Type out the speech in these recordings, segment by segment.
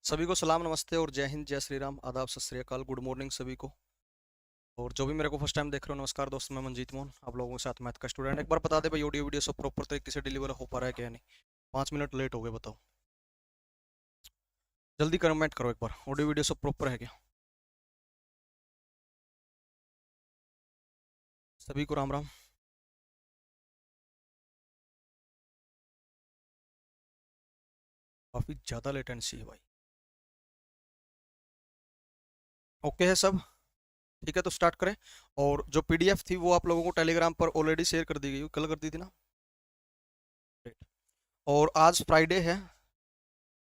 सभी को सलाम नमस्ते और जय हिंद जय श्री राम आदाब सत श्री अकाल गुड मॉर्निंग सभी को। और जो भी मेरे को फर्स्ट टाइम देख रहे हो नमस्कार दोस्तों, मैं मनजीत मोहन आप लोगों के साथ मैथ का स्टूडेंट। एक बार बता दे भाई ऑडियो वीडियो सब प्रॉपर तरीके से डिलीवर हो पा रहा है क्या नहीं। 5 मिनट लेट हो गए बताओ, जल्दी कमेंट करो एक बार, ऑडियो वीडियो सब प्रॉपर है क्या। सभी को राम राम। काफी ज्यादा लेटेंसी है भाई। ओके है सब, ठीक है तो स्टार्ट करें। और जो पीडीएफ थी वो आप लोगों को टेलीग्राम पर ऑलरेडी शेयर कर दी गई, कल कर दी थी ना। Great। और आज फ्राइडे है,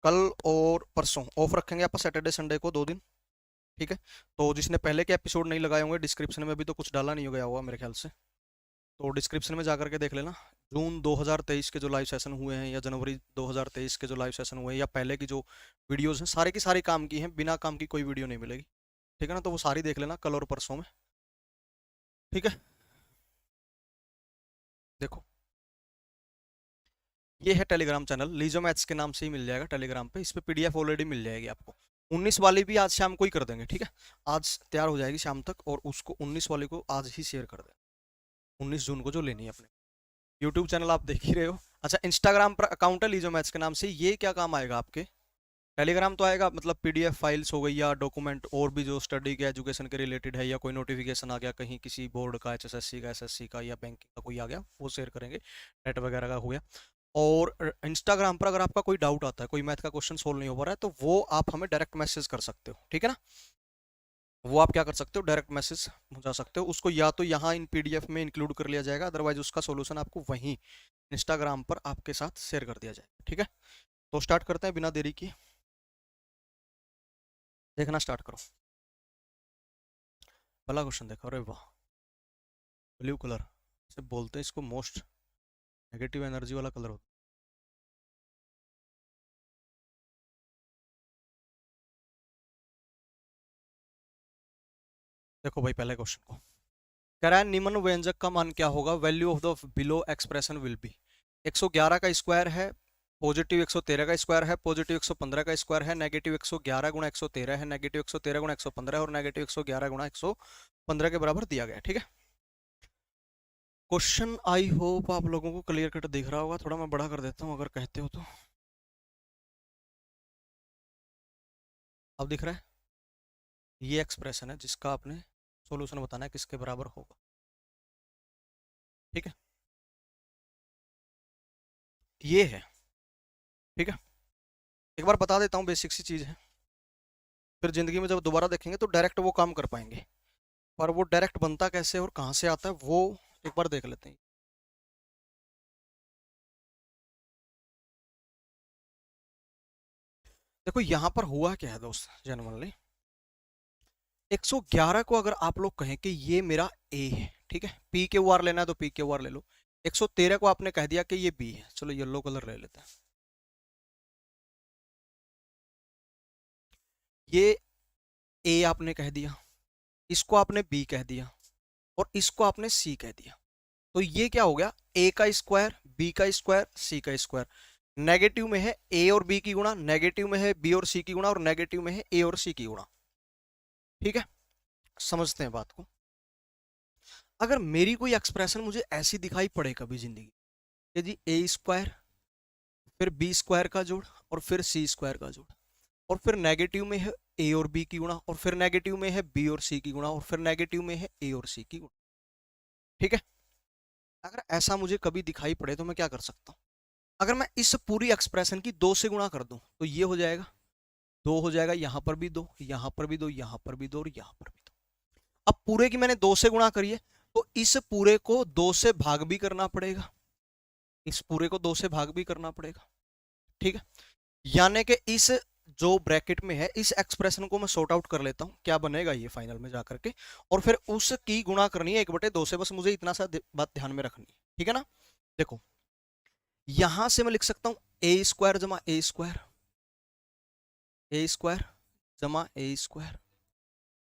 कल और परसों ऑफ रखेंगे आप सैटरडे संडे को 2 दिन। ठीक है, तो जिसने पहले के एपिसोड नहीं लगाए होंगे डिस्क्रिप्शन में भी तो कुछ डाला नहीं हो गया होगा मेरे ख्याल से, तो डिस्क्रिप्शन में जाकर के देख लेना। जून 2023 के जो लाइव सेशन हुए हैं या जनवरी 2023 के जो लाइव सेशन हुए हैं या पहले की जो वीडियोस हैं सारे की सारी काम की हैं, बिना काम की कोई वीडियो नहीं मिलेगी। ठीक है ना, तो वो सारी देख लेना कल और परसों में। ठीक है, देखो ये है टेलीग्राम चैनल, लीजो मैथ्स के नाम से ही मिल जाएगा टेलीग्राम पे। इस पे पीडीएफ ऑलरेडी मिल जाएगी आपको। 19 वाली भी आज शाम को ही कर देंगे, ठीक है। आज तैयार हो जाएगी शाम तक और उसको 19 वाली को आज ही शेयर कर दें, 19 जून को जो लेनी है अपने। यूट्यूब चैनल आप देख ही रहे हो। अच्छा, इंस्टाग्राम पर अकाउंट है लीजो मैथ्स के नाम से, ये क्या काम आएगा आपके। टेलीग्राम तो आएगा मतलब पीडीएफ फाइल्स हो गई या डॉक्यूमेंट और भी जो स्टडी के एजुकेशन के रिलेटेड है, या कोई नोटिफिकेशन आ गया कहीं किसी बोर्ड का, एचएसएससी का, एसएससी का या बैंकिंग का कोई आ गया, वो शेयर करेंगे। नेट वगैरह का हो गया। और इंस्टाग्राम पर अगर आपका कोई डाउट आता है, कोई मैथ का क्वेश्चन सोल्व नहीं हो पा रहा है, तो वो आप हमें डायरेक्ट मैसेज कर सकते हो, ठीक है ना। वो आप क्या कर सकते हो, डायरेक्ट मैसेज पहुंचा सकते हो उसको, या तो यहाँ इन पीडीएफ में इंक्लूड कर लिया जाएगा, अदरवाइज उसका सोल्यूशन आपको वहीं इंस्टाग्राम पर आपके साथ शेयर कर दिया जाएगा, ठीक है। तो स्टार्ट करते हैं बिना देरी की, देखना स्टार्ट करो। पहला क्वेश्चन देखो, अरे वाह, ब्लू कलर से बोलते हैं इसको मोस्ट नेगेटिव एनर्जी वाला कलर होता है। देखो भाई पहले क्वेश्चन को कह रहा है, निम्न व्यंजक का मान क्या होगा, value of the below expression will be. 111 का स्क्वायर है, पॉजिटिव 113 का स्क्वायर है, पॉजिटिव 115 का स्क्वायर है, नेगेटिव 111 गुणा 113 है, नेगेटिव 113 गुणा 115 है और नेगेटिव 111 गुणा 115 के बराबर दिया गया, ठीक है। क्वेश्चन आई होप आप लोगों को क्लियर कट दिख रहा होगा, थोड़ा मैं बड़ा कर देता हूँ अगर कहते हो तो। अब दिख रहा है, ये एक्सप्रेशन है जिसका आपने सॉल्यूशन बताना है किसके बराबर होगा, ठीक है। ये है, ठीक है। एक बार बता देता हूँ, बेसिक सी चीज है, फिर जिंदगी में जब दोबारा देखेंगे तो डायरेक्ट वो काम कर पाएंगे। पर वो डायरेक्ट बनता कैसे और कहाँ से आता है वो एक बार देख लेते हैं। देखो यहाँ पर हुआ क्या है दोस्त, जनरली 111 को अगर आप लोग कहें कि ये मेरा ए है, ठीक है, पी के आर लेना है तो पी के आर ले लो। 113 को आपने कह दिया कि ये बी है, चलो येलो कलर ले लेते हैं। ये ए आपने कह दिया, इसको आपने बी कह दिया और इसको आपने सी कह दिया। तो ये क्या हो गया, ए का स्क्वायर, बी का स्क्वायर, सी का स्क्वायर। नेगेटिव में है ए और बी की गुणा, नेगेटिव में है बी और सी की गुणा और नेगेटिव में है ए और सी की गुणा, ठीक है। समझते हैं बात को। अगर मेरी कोई एक्सप्रेशन मुझे ऐसी दिखाई पड़े कभी जिंदगी कि जी ए स्क्वायर फिर बी स्क्वायर का जोड़ और फिर सी स्क्वायर का जोड़, और फिर नेगेटिव में है ए और बी की गुणा और फिर नेगेटिव में है बी और सी की गुणा और फिर नेगेटिव में है ए और सी की गुणा, ठीक है। अगर ऐसा मुझे कभी दिखाई पड़े तो मैं क्या कर सकता हूँ, अगर मैं इस पूरी एक्सप्रेशन की 2 से गुणा कर दूं तो ये हो जाएगा, 2 हो जाएगा, यहां पर भी 2, यहां पर भी 2, यहां पर भी 2 और यहां पर भी 2। अब पूरे की मैंने 2 से गुणा करी है तो इस पूरे को 2 से भाग भी करना पड़ेगा, इस पूरे को 2 से भाग भी करना पड़ेगा, ठीक है। यानी कि इस जो ब्रैकेट में है इस एक्सप्रेशन को मैं सॉर्ट आउट कर लेता हूं, क्या बनेगा ये फाइनल में जाकर के, और फिर उसकी गुणा करनी है 1/2 से, बस मुझे इतना सा बात ध्यान में रखनी है, ठीक है ना। देखो यहां से मैं लिख सकता हूं ए स्क्वायर जमा ए स्क्वायर, ए स्क्वायर जमा ए स्क्वायर।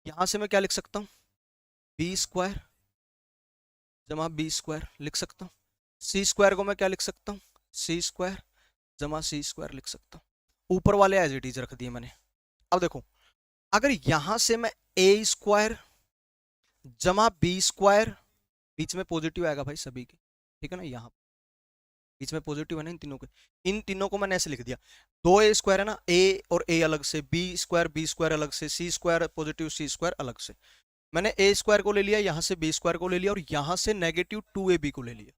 यहां से मैं क्या लिख सकता हूं, बी स्क्वायर जमा बी स्क्वायर लिख सकता हूं। सी स्क्वायर को मैं क्या लिख सकता हूं, सी स्क्वायर जमा सी स्क्वायर लिख सकता हूं। ऊपर वाले एज इट इज रख दिए मैंने। अब देखो, अगर यहां से मैं ए स्क्वायर जमा बी स्क्वायर, बीच में पॉजिटिव आएगा भाई सभी के, ठीक है ना, यहाँ बीच में पॉजिटिव है ना इन तीनों को मैंने ऐसे लिख दिया। दो ए स्क्वायर है ना, ए और ए अलग से, बी स्क्वायर अलग से, सी स्क्वायर पॉजिटिव सी स्क्वायर अलग से। मैंने ए स्क्वायर को ले लिया, यहां से बी स्क्वायर को ले लिया, और यहां से नेगेटिव 2ab को ले लिया।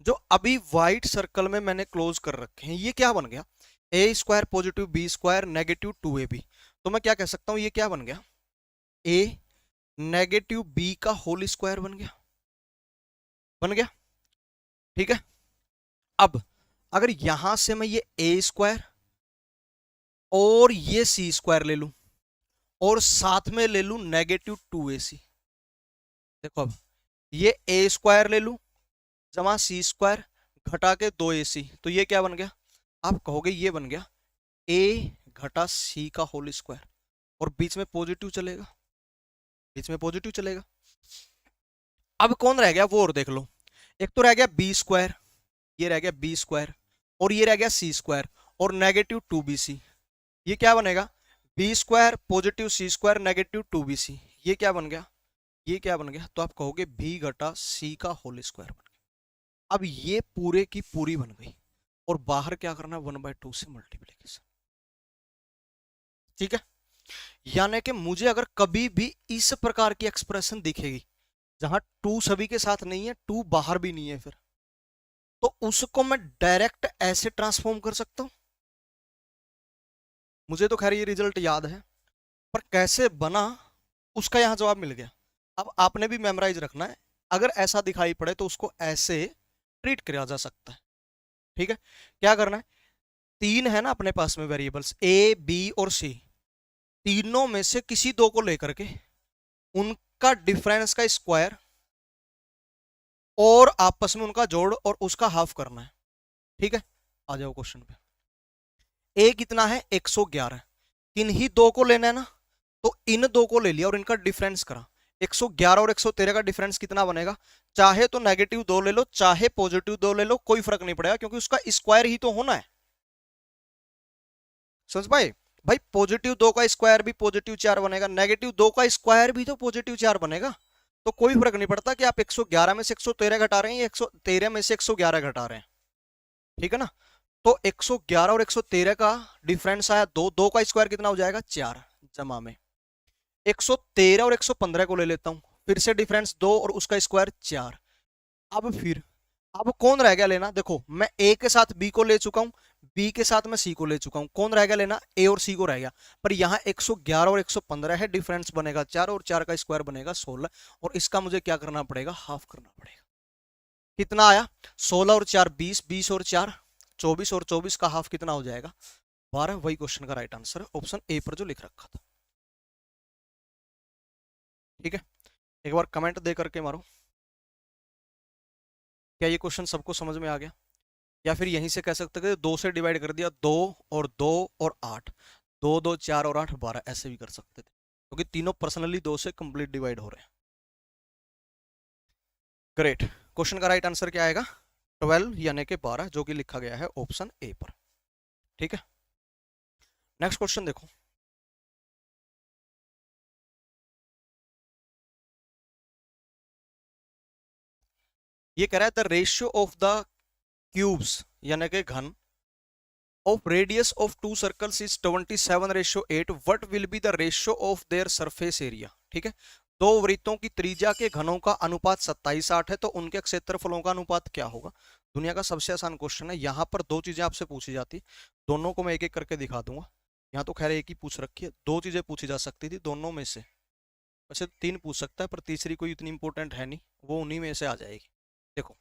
जो अभी व्हाइट सर्कल में मैंने क्लोज कर रखे हैं, ये क्या बन गया, a square positive b square negative 2ab। तो मैं क्या कह सकता हूं, ये क्या बन गया, ए नेगेटिव बी का होल स्क्वायर बन गया, बन गया, ठीक है। अब अगर यहां से मैं ये ए स्क्वायर और ये सी स्क्वायर ले लूं और साथ में ले लूं नेगेटिव 2ac, देखो अब ये ए स्क्वायर ले लूं जमा सी स्क्वायर घटा के 2ac, तो ये क्या बन गया, आप कहोगे ये बन गया ए घटा सी का होल स्क्वायर, और बीच में पॉजिटिव चलेगा, बीच में पॉजिटिव चलेगा। अब कौन रह गया वो और देख लो, एक तो रह गया बी स्क्वायर, ये रह गया बी स्क्वायर, और ये रह गया सी स्क्वायर और नेगेटिव 2bc। ये क्या बनेगा, बी स्क्वायर पॉजिटिव सी स्क्वायर नेगेटिव 2bc, ये क्या बन गया, ये क्या बन गया, तो आप कहोगे b घटा सी का होल स्क्वायर बन गया। अब ये पूरे की पूरी बन गई, और बाहर क्या करना, 1/2 से मल्टीप्लीकेशन, ठीक है। यानी कि मुझे अगर कभी भी इस प्रकार की एक्सप्रेशन दिखेगी जहां 2 सभी के साथ नहीं है, 2 बाहर भी नहीं है, फिर तो उसको मैं डायरेक्ट ऐसे ट्रांसफॉर्म कर सकता हूं। मुझे तो खैर ये रिजल्ट याद है, पर कैसे बना उसका यहां जवाब मिल गया। अब आपने भी मेमोराइज रखना है, अगर ऐसा दिखाई पड़े तो उसको ऐसे ट्रीट किया जा सकता है, ठीक है। क्या करना है, तीन है ना अपने पास में वेरिएबल्स ए बी और सी, तीनों में से किसी दो को लेकर के उनका डिफरेंस का स्क्वायर और आपस में उनका जोड़ और उसका हाफ करना है, ठीक है। आ जाओ क्वेश्चन पे। ए कितना है 111, इन्हीं दो को लेना है ना, तो इन दो को ले लिया और इनका डिफरेंस करा, 111 और 113 का डिफरेंस कितना बनेगा, चाहे तो नेगेटिव 2 ले लो चाहे पॉजिटिव 2 ले लो, कोई फर्क नहीं पड़ेगा क्योंकि उसका स्क्वायर ही तो होना है। समझ पाए भाई, पॉजिटिव 2 का स्क्वायर भी पॉजिटिव 4 बनेगा, नेगेटिव 2 का स्क्वायर भी तो पॉजिटिव 4 बनेगा, तो कोई फर्क नहीं पड़ता कि आप 111 में से 113 घटा रहे हैं या 113 में से 111 घटा रहे हैं, ठीक है ना। तो 111 और 113 का डिफरेंस आया 2, 2 का स्क्वायर कितना हो जाएगा 4, जमा में 113 और 115 को ले लेता हूं, फिर से डिफरेंस 2 और उसका स्क्वायर 4। अब कौन रह गया लेना, देखो मैं ए के साथ बी को ले चुका हूं, बी के साथ मैं सी को ले चुका हूं, कौन रह गया लेना, ए और सी को रह गया। पर यहां 111 और 115 है, डिफरेंस बनेगा 4 और 4 का स्क्वायर बनेगा 16, और इसका मुझे क्या करना पड़ेगा, हाफ करना पड़ेगा। कितना आया, 16 और 4 20, 20 और 4 24, और 24 का हाफ कितना हो जाएगा 12। वही क्वेश्चन का राइट आंसर ऑप्शन ए पर जो लिख रखा था, ठीक है। एक बार कमेंट दे करके मारो, क्या ये क्वेश्चन सबको समझ में आ गया, या फिर यहीं से कह सकते थे 2 से डिवाइड कर दिया, 2 और 2 और 8, 2 2 4 और 8 12, ऐसे भी कर सकते थे क्योंकि तीनों पर्सनली 2 से कंप्लीट डिवाइड हो रहे हैं। ग्रेट, क्वेश्चन का राइट आंसर क्या आएगा, 12 यानी कि 12, जो कि लिखा गया है ऑप्शन ए पर, ठीक है। नेक्स्ट क्वेश्चन देखो, ये कह रहा है the ratio of the cubes यानी कि घन of radius of two circles is 27:8, what will be the ratio of their surface area, ठीक है। दो वृत्तों की त्रिज्या के घनों का अनुपात 27:8 है, तो उनके क्षेत्रफलों का अनुपात क्या होगा। दुनिया का सबसे आसान क्वेश्चन है, यहाँ पर दो चीजें आपसे पूछी जाती, दोनों को मैं एक एक करके दिखा दूंगा। यहाँ तो खैर एक ही पूछ रखी है, दो चीजें पूछी जा सकती थी दोनों में से, वैसे तीन पूछ सकता है पर तीसरी कोई इतनी इंपॉर्टेंट है नहीं, वो उन्हीं में से आ जाएगी। देखो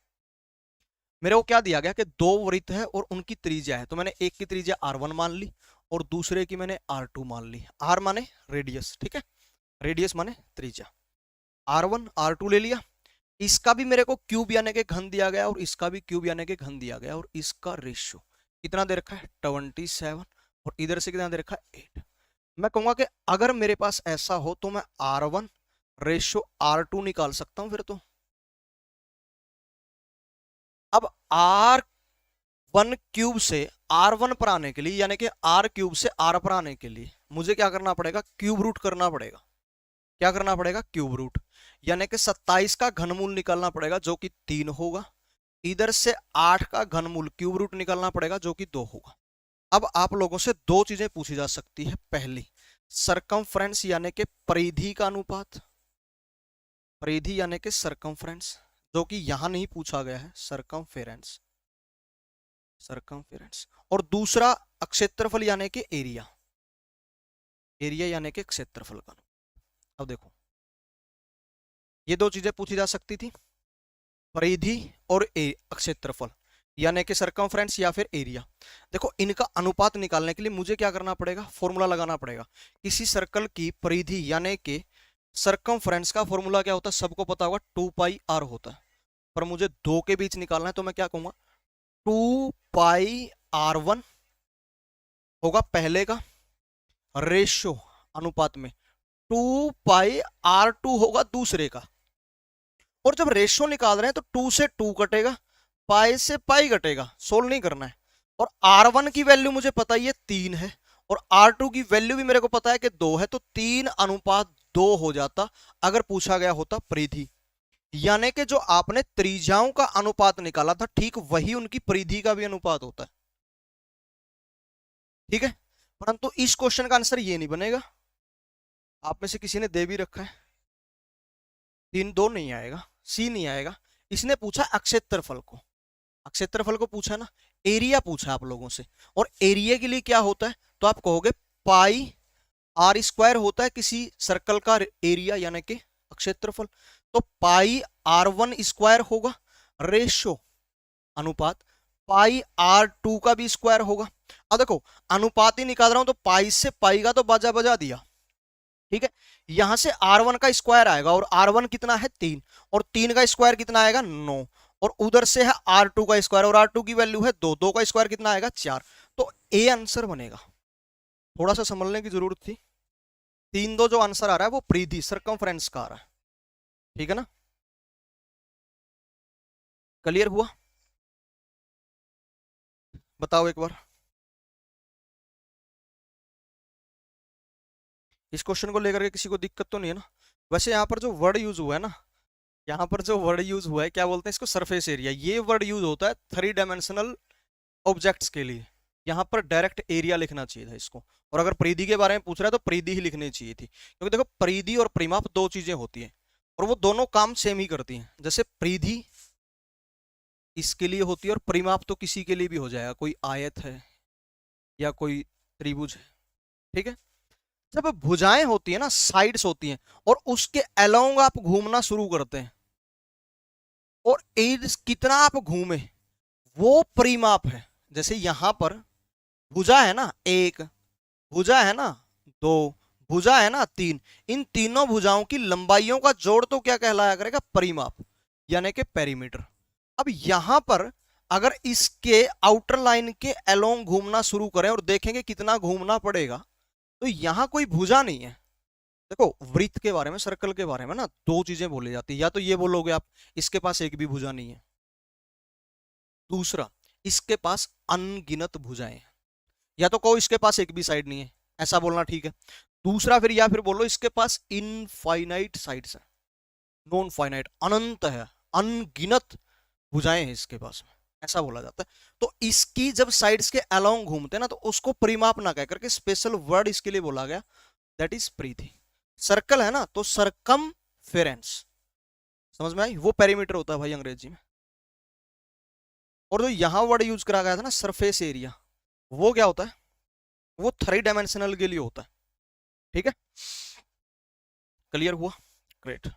मेरे को क्या दिया गया कि दो वृत्त है और उनकी त्रिज्या है, तो मैंने एक की त्रिज्या r1 मान ली और दूसरे की मैंने r2 मान ली। r माने रेडियस, ठीक है, रेडियस माने त्रिज्या, r1 r2 ले लिया। इसका भी मेरे को क्यूब यानी के घन दिया गया और इसका भी क्यूब यानी के घन दिया गया, और इसका रेशियो कितना दे रखा है 27, और इधर से कितना दे रखा है 8। मैं कहूंगा कि अगर मेरे पास ऐसा हो तो मैं r1 रेशियो r2 निकाल सकता हूं फिर तो। अब वन क्यूब से आर वन पर आने के लिए, यानी कि आर क्यूब से आर पर आने के लिए मुझे क्या करना पड़ेगा, क्यूब रूट करना पड़ेगा। क्या करना पड़ेगा, क्यूब रूट, यानी कि 27 का घनमूल निकालना पड़ेगा जो कि 3 होगा। इधर से 8 का घनमूल क्यूब रूट निकालना पड़ेगा जो कि 2 होगा। अब आप लोगों से दो चीजें पूछी जा सकती है। पहली, सरकमफ्रेंस यानी कि परिधि का अनुपात, परिधि यानी कि सरकमफ्रेंस, जो कि यहां नहीं पूछा गया है, सरकमफेरेंस, सरकमफेरेंस। और दूसरा क्षेत्रफल यानी कि एरिया, एरिया यानी कि क्षेत्रफल का। अब देखो, ये दो चीजें पूछी जा सकती थी, परिधि और क्षेत्रफल, यानी कि सरकमफ्रेंस या फिर एरिया। देखो, इनका अनुपात निकालने के लिए मुझे क्या करना पड़ेगा, फॉर्मूला लगाना पड़ेगा। किसी सर्कल की परिधि यानी कि सरकमफ्रेंस का फॉर्मूला क्या होता है, सबको पता होगा, 2πr होता है। पर मुझे दो के बीच निकालना है तो मैं क्या कहूंगा, 2πr1 होगा पहले का, रेशो अनुपात में 2πr2 होगा दूसरे का। और जब रेशो निकाल रहे हैं तो 2 से 2 कटेगा, पाई से पाई कटेगा, सोल्व नहीं करना है। और R1 की वैल्यू मुझे पता ही है 3 है, और R2 की वैल्यू भी मेरे को पता है कि 2 है, तो 3:2 हो जाता अगर पूछा गया होता परिधि। यानी कि जो आपने त्रिज्याओं का अनुपात निकाला था, ठीक वही उनकी परिधि का भी अनुपात होता है। ठीक है, परंतु इस क्वेश्चन का आंसर ये नहीं बनेगा। आप में से किसी ने दे भी रखा है, 3-2 नहीं आएगा, सी नहीं आएगा। इसने पूछा क्षेत्रफल को, क्षेत्रफल को पूछा ना, एरिया पूछा आप लोगों से। और एरिया के लिए क्या होता है, तो आप कहोगे पाई आर स्क्वायर होता है किसी सर्कल का एरिया यानी कि क्षेत्रफल। तो पाई R1 स्क्वायर होगा, रेशो अनुपात पाई R2 का भी स्क्वायर होगा। अब देखो, अनुपात ही निकाल रहा हूं तो पाई से पाई का तो बाजा बजा दिया। ठीक है, यहां से R1 का स्क्वायर आएगा, और R1 कितना है 3, और 3 का स्क्वायर कितना आएगा 9, और उधर से है R2 का स्क्वायर, और R2 की वैल्यू है 2, 2 का स्क्वायर कितना आएगा 4। तो ए आंसर बनेगा। थोड़ा सा समझने की जरूरत थी। 3-2 जो आंसर आ रहा है वो परिधि सरकमफ्रेंस का आ रहा है। ठीक है ना, क्लियर हुआ, बताओ एक बार। इस क्वेश्चन को लेकर के किसी को दिक्कत तो नहीं है ना। वैसे यहाँ पर जो वर्ड यूज हुआ है ना, यहाँ पर जो वर्ड यूज हुआ है, क्या बोलते हैं इसको, सरफेस एरिया। ये वर्ड यूज होता है 3 डायमेंशनल ऑब्जेक्ट्स के लिए। यहाँ पर डायरेक्ट एरिया लिखना चाहिए था इसको। और अगर परिधि के बारे में पूछ रहा है तो परिधि ही लिखनी चाहिए थी, क्योंकि देखो परिधि और परिमाप दो चीजें होती हैं, और वो दोनों काम सेम ही करती हैं। जैसे परिधि इसके लिए होती है, और परिमाप तो किसी के लिए भी हो जाएगा, कोई आयत है या कोई त्रिभुज है। ठीक है, जब भुजाएं होती है ना, साइड्स होती हैं, और उसके अलोंग आप घूमना शुरू करते हैं, और एज कितना आप घूमे वो परिमाप है। जैसे यहां पर भुजा है ना 1, भुजा है ना 2, भुजा है ना 3, इन तीनों भुजाओं की लंबाइयों का जोड़ तो क्या कहलाया करेगा, परिमाप, यानी कि पेरीमीटर। अब यहां पर अगर इसके आउटर लाइन के अलोंग घूमना शुरू करें और देखेंगे कितना घूमना पड़ेगा, तो यहां कोई भुजा नहीं है। देखो, वृत्त के बारे में, सर्कल के बारे में ना दो चीजें बोली जाती है। या तो ये बोलोगे आप, इसके पास एक भी भुजा नहीं है। दूसरा, इसके पास अनगिनत भुजाएं हैं। या तो कहो इसके पास एक भी साइड नहीं है, ऐसा बोलना ठीक है। दूसरा फिर, या फिर बोलो इसके पास इनफाइनाइट साइड्स है, नॉन फाइनाइट, अनंत है, अनगिनत भुजाएं हैं इसके पास में, ऐसा बोला जाता है। तो इसकी जब साइड्स के अलोंग घूमते हैं ना, तो उसको परिमाप ना कह करके स्पेशल वर्ड इसके लिए बोला गया, दैट इज परिधि। सर्कल है ना, तो सरकमफेरेंस, समझ में आई, वो पेरीमीटर होता है भाई अंग्रेजी में। और जो यहां वर्ड यूज करा गया था ना, सरफेस एरिया, वो क्या होता है, वो 3 डायमेंशनल के लिए होता है। ठीक है, क्लियर हुआ, ग्रेट।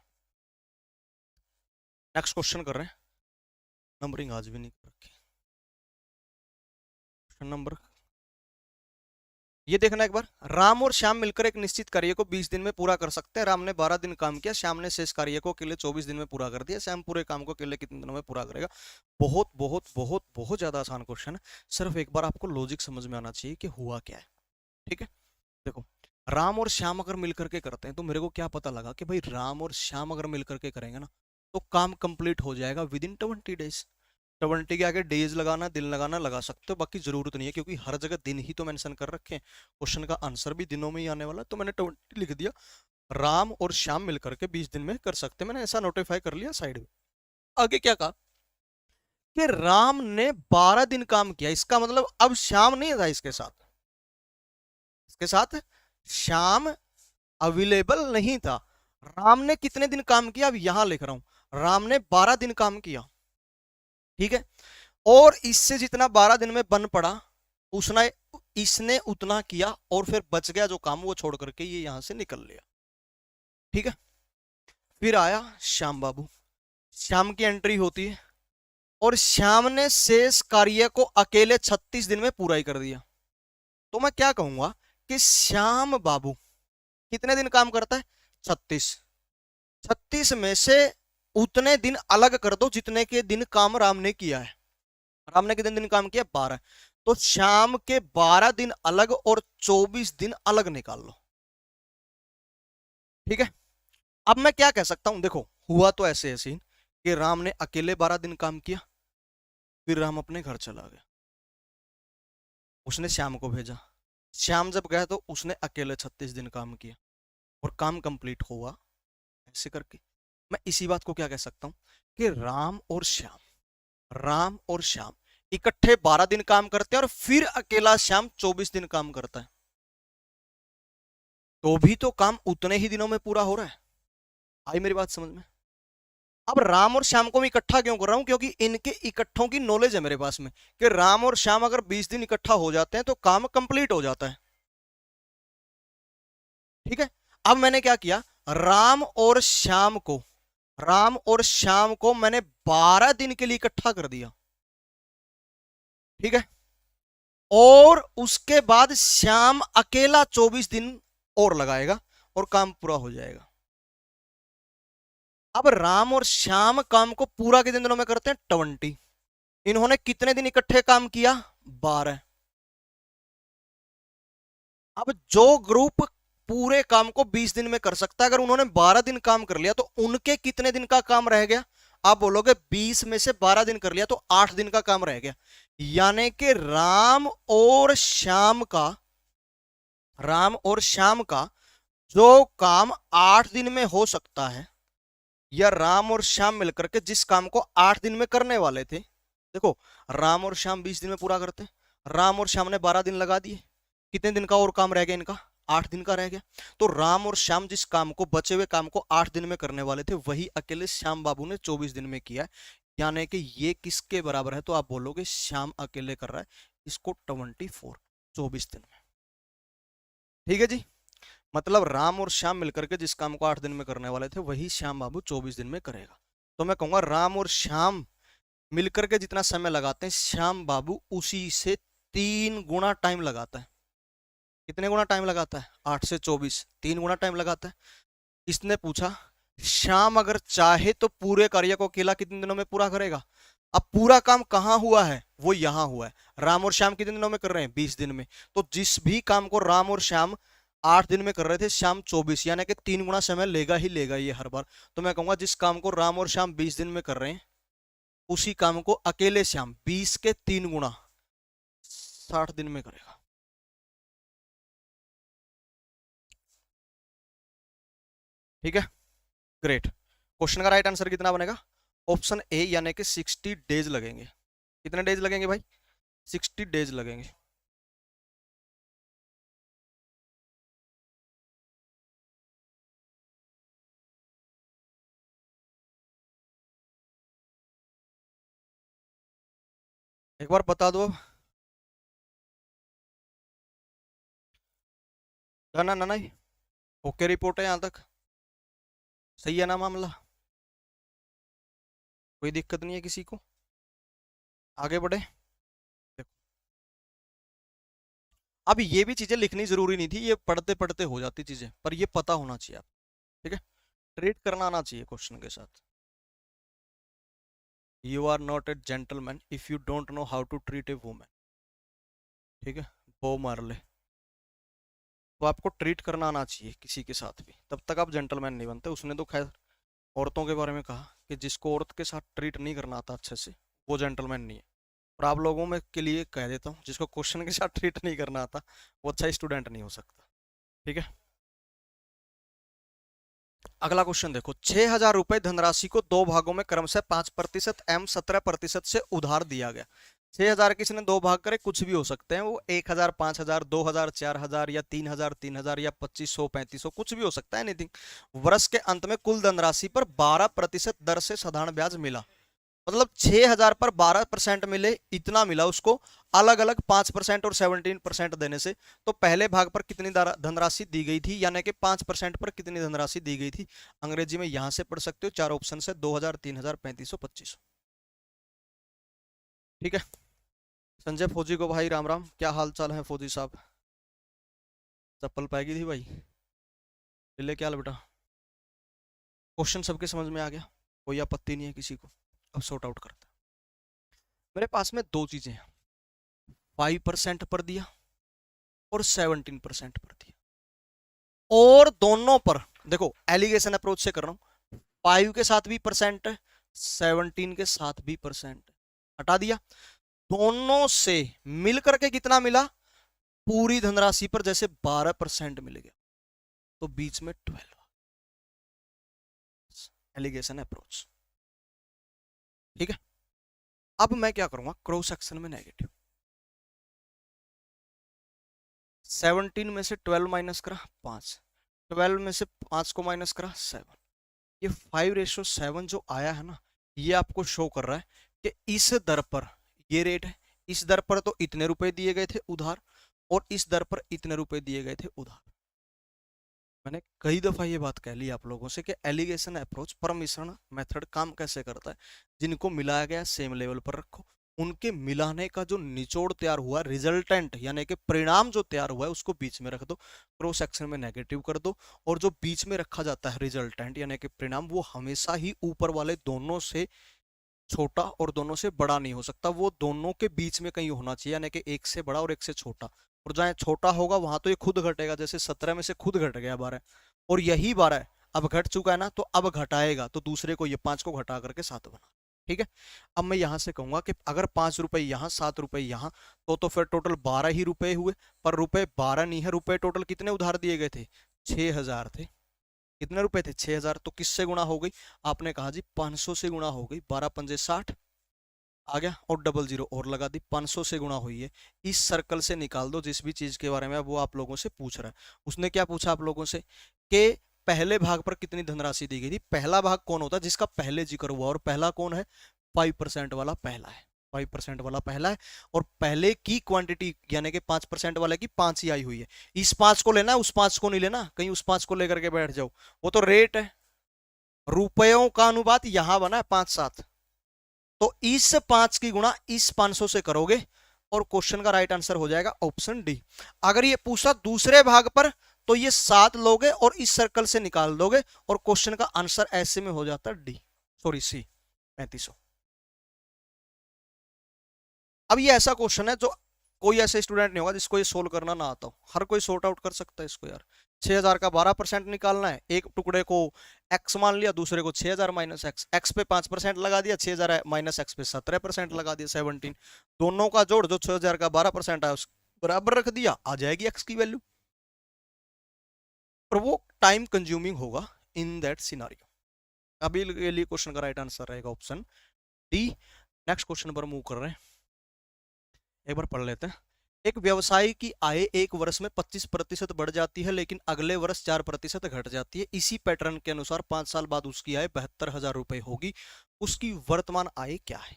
नेक्स्ट क्वेश्चन कर रहे हैं, नंबरिंग आज भी नहीं कर रखी। क्वेश्चन नंबर, ये देखना एक बार, राम और श्याम मिलकर एक निश्चित कार्य को 20 दिन में पूरा कर सकते हैं। राम ने 12 दिन काम किया, श्याम ने शेष कार्य को अकेले 24 दिन में पूरा कर दिया। श्याम पूरे काम को अकेले कितने दिनों में पूरा करेगा। बहुत बहुत बहुत बहुत ज्यादा आसान क्वेश्चन है, सिर्फ एक बार आपको लॉजिक समझ में आना चाहिए कि हुआ क्या है। ठीक है, देखो, राम और श्याम अगर मिलकर के करते हैं, तो मेरे को क्या पता लगा कि भाई राम और श्याम अगर मिलकर के करेंगे ना, तो काम कंप्लीट हो जाएगा विद इन 20 डेज। 20 के आगे डेज लगाना, दिन लगाना लगा सकते हो, बाकी जरूरत नहीं है, क्योंकि हर जगह दिन ही तो मेंशन कर रखे हैं। क्वेश्चन का आंसर भी दिनों में ही आने वाला है, तो मैंने 20 लिख दिया। राम और श्याम मिलकर के 20 दिन में कर सकते हैं, मैंने ऐसा नोटिफाई कर लिया साइड में। आगे क्या कहा कि राम ने 12 दिन काम किया, इसका मतलब अब श्याम नहीं था इसके साथ, इसके साथ श्याम अवेलेबल नहीं था। राम ने कितने दिन काम किया, अब यहां लिख रहा हूं, राम ने 12 दिन काम किया, ठीक है। और इससे जितना 12 दिन में बन पड़ा उसने इसने उतना किया, और फिर बच गया जो काम वो छोड़ करके ये यहां से निकल लिया, ठीक है। फिर आया श्याम बाबू, श्याम की एंट्री होती है, और श्याम ने शेष कार्य को अकेले 36 दिन में पूरा ही कर दिया। तो मैं क्या कहूंगा कि श्याम बाबू कितने दिन काम करता है, 36। 36 में से उतने दिन अलग कर दो जितने के दिन काम राम ने किया है। राम ने कितने दिन काम किया, 12। तो शाम के 12 दिन अलग और 24 दिन अलग निकाल लो, ठीक है। अब मैं क्या कह सकता हूं, देखो हुआ तो ऐसे है सीन कि राम ने अकेले 12 दिन काम किया, फिर राम अपने घर चला गया, उसने श्याम को भेजा, श्याम जब गया तो उसने अकेले 36 दिन काम किया और काम कंप्लीट हुआ, ऐसे करके मैं इसी बात को क्या कह सकता हूं कि राम और श्याम इकट्ठे 12 दिन काम करते हैं और फिर अकेला श्याम 24 दिन काम करता है, तो भी तो काम उतने ही दिनों में पूरा हो रहा है। आई मेरी बात समझ में। अब राम और श्याम को मैं इकट्ठा क्यों कर रहा हूं, क्योंकि इनके इकट्ठों की नॉलेज है मेरे पास में कि राम और श्याम अगर 20 दिन इकट्ठा हो जाते हैं तो काम कंप्लीट हो जाता है, ठीक है। अब मैंने क्या किया, राम और श्याम को मैंने 12 दिन के लिए इकट्ठा कर दिया, ठीक है। और उसके बाद श्याम अकेला 24 दिन और लगाएगा और काम पूरा हो जाएगा। अब राम और श्याम काम को पूरा कितने दिनों में करते हैं, 20। इन्होंने कितने दिन इकट्ठे काम किया, 12। अब जो ग्रुप पूरे काम को 20 दिन में कर सकता है, अगर उन्होंने 12 दिन काम कर लिया तो उनके कितने दिन का काम रह गया, आप बोलोगे 20 में से 12 दिन कर लिया तो 8 दिन का काम रह गया। यानी कि राम और श्याम का जो काम 8 दिन में हो सकता है, या राम और श्याम मिलकर के जिस काम को 8 दिन में करने वाले थे, देखो राम और श्याम 20 दिन में पूरा करते, राम और श्याम ने 12 दिन लगा दिए, कितने दिन का और काम रह गया इनका, 8 दिन का रह गया। तो राम और श्याम जिस काम को, बचे हुए काम को 8 दिन में करने वाले थे, वही अकेले श्याम बाबू ने 24 दिन में किया है। यानी कि ये किसके बराबर है, तो आप बोलोगे श्याम अकेले कर रहा है इसको 24 दिन में, ठीक है जी। मतलब राम और श्याम मिलकर के जिस काम को 8 दिन में करने वाले थे, वही श्याम बाबू 24 दिन में करेगा। तो मैं कहूंगा राम और श्याम मिलकर के जितना समय लगाते हैं, श्याम बाबू उसी से 3 गुना टाइम लगाता है। कितने गुना टाइम लगाता है, 8 से 24, 3 गुना टाइम लगाता है। इसने पूछा श्याम अगर चाहे तो पूरे कार्य को अकेला कितने दिनों में पूरा करेगा। अब पूरा काम कहां हुआ है, वो यहां हुआ है। राम और श्याम कितने दिनों में कर रहे हैं, 20 दिन में। तो जिस भी काम को राम और श्याम 8 दिन में कर रहे थे, श्याम 24, यानी कि 3 गुना समय लेगा ही लेगा ये हर बार। तो मैं कहूंगा जिस काम को राम और श्याम 20 दिन में कर रहे हैं, उसी काम को अकेले श्याम 20 के 3 गुना 60 दिन में करेगा। ठीक है, ग्रेट। क्वेश्चन का राइट आंसर कितना बनेगा, ऑप्शन ए, यानी कि 60 डेज लगेंगे। कितने डेज लगेंगे भाई, 60 डेज लगेंगे। एक बार बता दो, ना ना नहीं, ओके रिपोर्ट है यहां तक, सही है ना मामला, कोई दिक्कत नहीं है किसी को, आगे बढ़े। देखो, अब ये भी चीजें लिखनी जरूरी नहीं थी, ये पढ़ते पढ़ते हो जाती चीजें, पर ये पता होना चाहिए आप, ठीक है। ट्रीट करना आना चाहिए क्वेश्चन के साथ। You are not a gentleman if you don't know how to treat a women, ठीक है, बो मार्ले। तो आपको ट्रीट करना आना चाहिए किसी के साथ भी, तब तक आप जेंटलमैन नहीं बनते। उसने तो खैर औरतों के बारे में कहा कि जिसको औरत के साथ ट्रीट नहीं करना आता अच्छे से, वो जेंटलमैन नहीं है। और आप लोगों में के लिए कह देता हूँ, जिसको क्वेश्चन के साथ ट्रीट नहीं करना आता वो अच्छा स्टूडेंट नहीं हो सकता। ठीक है, अगला क्वेश्चन देखो। 6,000 रुपए धनराशि को दो भागों में क्रमशः 5% एवं 17% से उधार दिया गया। 6,000 किसी ने दो भाग करे, कुछ भी हो सकते हैं वो, 1,000, 5,000, 2,000, 4,000 या 3,000, 3,000 या 2,500, 3,500, कुछ भी हो सकता है, एनीथिंग। वर्ष के अंत में कुल धनराशि पर 12% दर से साधारण ब्याज मिला। मतलब 6,000 पर 12% मिले, इतना मिला उसको, अलग अलग 5% और 17% देने से। तो पहले भाग पर कितनी धनराशि दी गई थी, यानी कि 5% पर कितनी धनराशि दी गई थी। अंग्रेजी में यहां से पढ़ सकते हो, चार ऑप्शन से, 2,000, 3,000, 3,500, 2,500। ठीक है, संजय फौजी को भाई राम राम, क्या हाल चाल है फौजी साहब। चप्पल पाएगी थी भाई, ले क्या हाल बेटा। क्वेश्चन सबके समझ में आ गया, कोई आपत्ति नहीं है किसी को। अब सॉर्ट आउट करते हैं। मेरे पास में दो चीजें हैं, 5% पर दिया और 17% पर दिया, और दोनों पर देखो एलिगेशन अप्रोच से कर रहा हूं, 5 के साथ भी परसेंट है, 17 के साथ भी परसेंट है, हटा दिया। दोनों से मिलकर के कितना मिला, पूरी धनराशि पर जैसे 12% मिल गया, तो बीच में 12। Alligation approach. ठीक है, अब मैं क्या करूंगा, क्रॉस सेक्शन में नेगेटिव, 17 में से 12 माइनस करा 5, 12 में से 5 को माइनस करा 7। ये 5:7 जो आया है ना, ये आपको शो कर रहा है कि इस दर पर ये रेट है, इस दर पर तो इतने रुपए दिए गए थे उधार, और इस दर पर इतने रुपए दिए गए थे उधार। मैंने कई दफा ये बात कह ली आप लोगों से कि एलिगेशन अप्रोच परमिशन मेथड काम कैसे करता है। जिनको मिलाया गया सेम लेवल पर रखो, उनके मिलाने का जो निचोड़ तैयार हुआ, रिजल्टेंट यानी कि परिणाम जो तैयार हुआ है, उसको बीच में रख दो, क्रॉस सेक्शन में नेगेटिव कर दो। और जो बीच में रखा जाता है रिजल्टेंट यानी कि परिणाम, वो हमेशा ही ऊपर वाले दोनों से छोटा और दोनों से बड़ा नहीं हो सकता, वो दोनों के बीच में कहीं होना चाहिए, यानी कि एक से बड़ा और एक से छोटा। और जहां छोटा होगा वहां तो ये खुद घटेगा, जैसे 17 में से खुद घट गया 12, और यही 12 अब घट चुका है ना, तो अब घटाएगा, तो दूसरे को ये 5 को घटा करके 7 बना। ठीक है, अब मैं यहां से कहूंगा कि अगर 5 रुपए यहां, 7 रुपए यहां, तो फिर टोटल 12 ही रुपए हुए। पर रुपए 12 नहीं है, रुपए टोटल कितने उधार दिए गए थे, 6,000 थे। कितने रुपए थे, 6,000, तो किससे गुणा हो गई, आपने कहा जी 500 से गुणा हो गई, 12 पंजे 60 आ गया, और डबल जीरो और लगा दी, 500 से गुणा हुई है। इस सर्कल से निकाल दो जिस भी चीज के बारे में वो आप लोगों से पूछ रहा है। उसने क्या पूछा आप लोगों से कि पहले भाग पर कितनी धनराशि दी गई थी। पहला भाग कौन होता है, जिसका पहले जिक्र हुआ, और पहला कौन है, 5% वाला पहला है, 5% वाला पहला है। और पहले की क्वांटिटी यानी कि 5% वाले की 5 ही आई हुई है। इस 5 को लेना है, उस 5 को नहीं लेना, कहीं उस 5 को लेकर के बैठ जाओ, वो तो रेट है। रुपयों का अनुपात यहां बना है 5-7, तो इस 5 की गुणा इस 500 से करोगे, और क्वेश्चन का राइट आंसर हो जाएगा ऑप्शन डी। अगर ये पूछा दूसरे भाग पर, तो ये 7 लोगे और इस सर्कल से निकाल दोगे, और क्वेश्चन का आंसर ऐसे में हो जाता डी, सॉरी सी, 3500। अब ये ऐसा क्वेश्चन है जो कोई ऐसे स्टूडेंट नहीं होगा जिसको ये सोल्व करना ना आता हो, हर कोई सॉर्ट आउट कर सकता है इसको यार। 6,000 का 12% निकालना है, एक टुकड़े को x मान लिया, दूसरे को 6,000 माइनस एक्स, एक्स पे 5% लगा दिया, 6,000 माइनस एक्स पे 17% लगा दिया, 17। दोनों का जोड़ जो 6,000 का 12% आया उस बराबर रख दिया, आ जाएगी x की वैल्यू। पर वो टाइम कंज्यूमिंग होगा इन दैट सिनारियो। अभी के लिए क्वेश्चन का राइट आंसर रहेगा ऑप्शन डी। नेक्स्ट क्वेश्चन पर मूव कर रहे हैं, एक बार पढ़ लेते हैं। एक व्यवसायी की आय एक वर्ष में 25% बढ़ जाती है, लेकिन अगले वर्ष 4% घट जाती है। इसी पैटर्न के अनुसार 5 साल बाद उसकी आय 72,000 रुपए होगी। उसकी वर्तमान आय क्या है।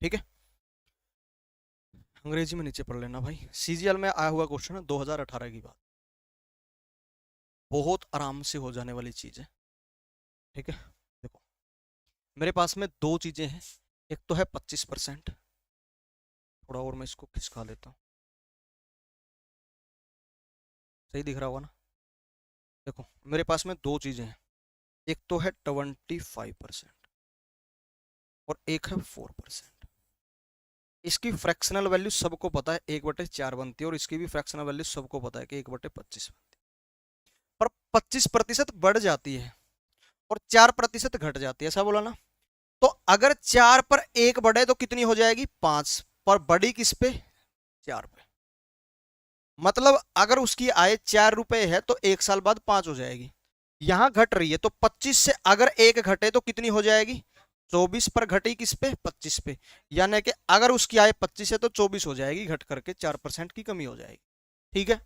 ठीक है, अंग्रेजी में नीचे पढ़ लेना भाई, सीजीएल में आया हुआ क्वेश्चन है 2018 की बात, बहुत आराम से हो जाने वाली चीज है। ठीक है, देखो मेरे पास में दो चीजें हैं, एक तो है 25%, थोड़ा और मैं इसको खिसका लेता हूँ, सही दिख रहा होगा ना। देखो मेरे पास में दो चीजें हैं, एक तो है 25% और एक है 4%। इसकी फ्रैक्शनल वैल्यू सबको पता है 1/4 बनती है, और इसकी भी फ्रैक्शनल वैल्यू सबको पता है कि 1/25 बनती है। पर 25% बढ़ जाती है और 4% घट जाती है, ऐसा बोला ना। तो अगर 4 पर 1 बढ़े तो कितनी हो जाएगी 5 पर बड़ी किस पे 4 पे। मतलब अगर उसकी आय 4 रुपए है तो 1 साल बाद 5 हो जाएगी। यहां घट रही है तो 25 से अगर 1 घटे तो कितनी हो जाएगी 24 पर घटी किस पे 25 पे। यानी कि अगर उसकी आय 25 है तो 24 हो जाएगी, घट करके 4% की कमी हो जाएगी। ठीक है,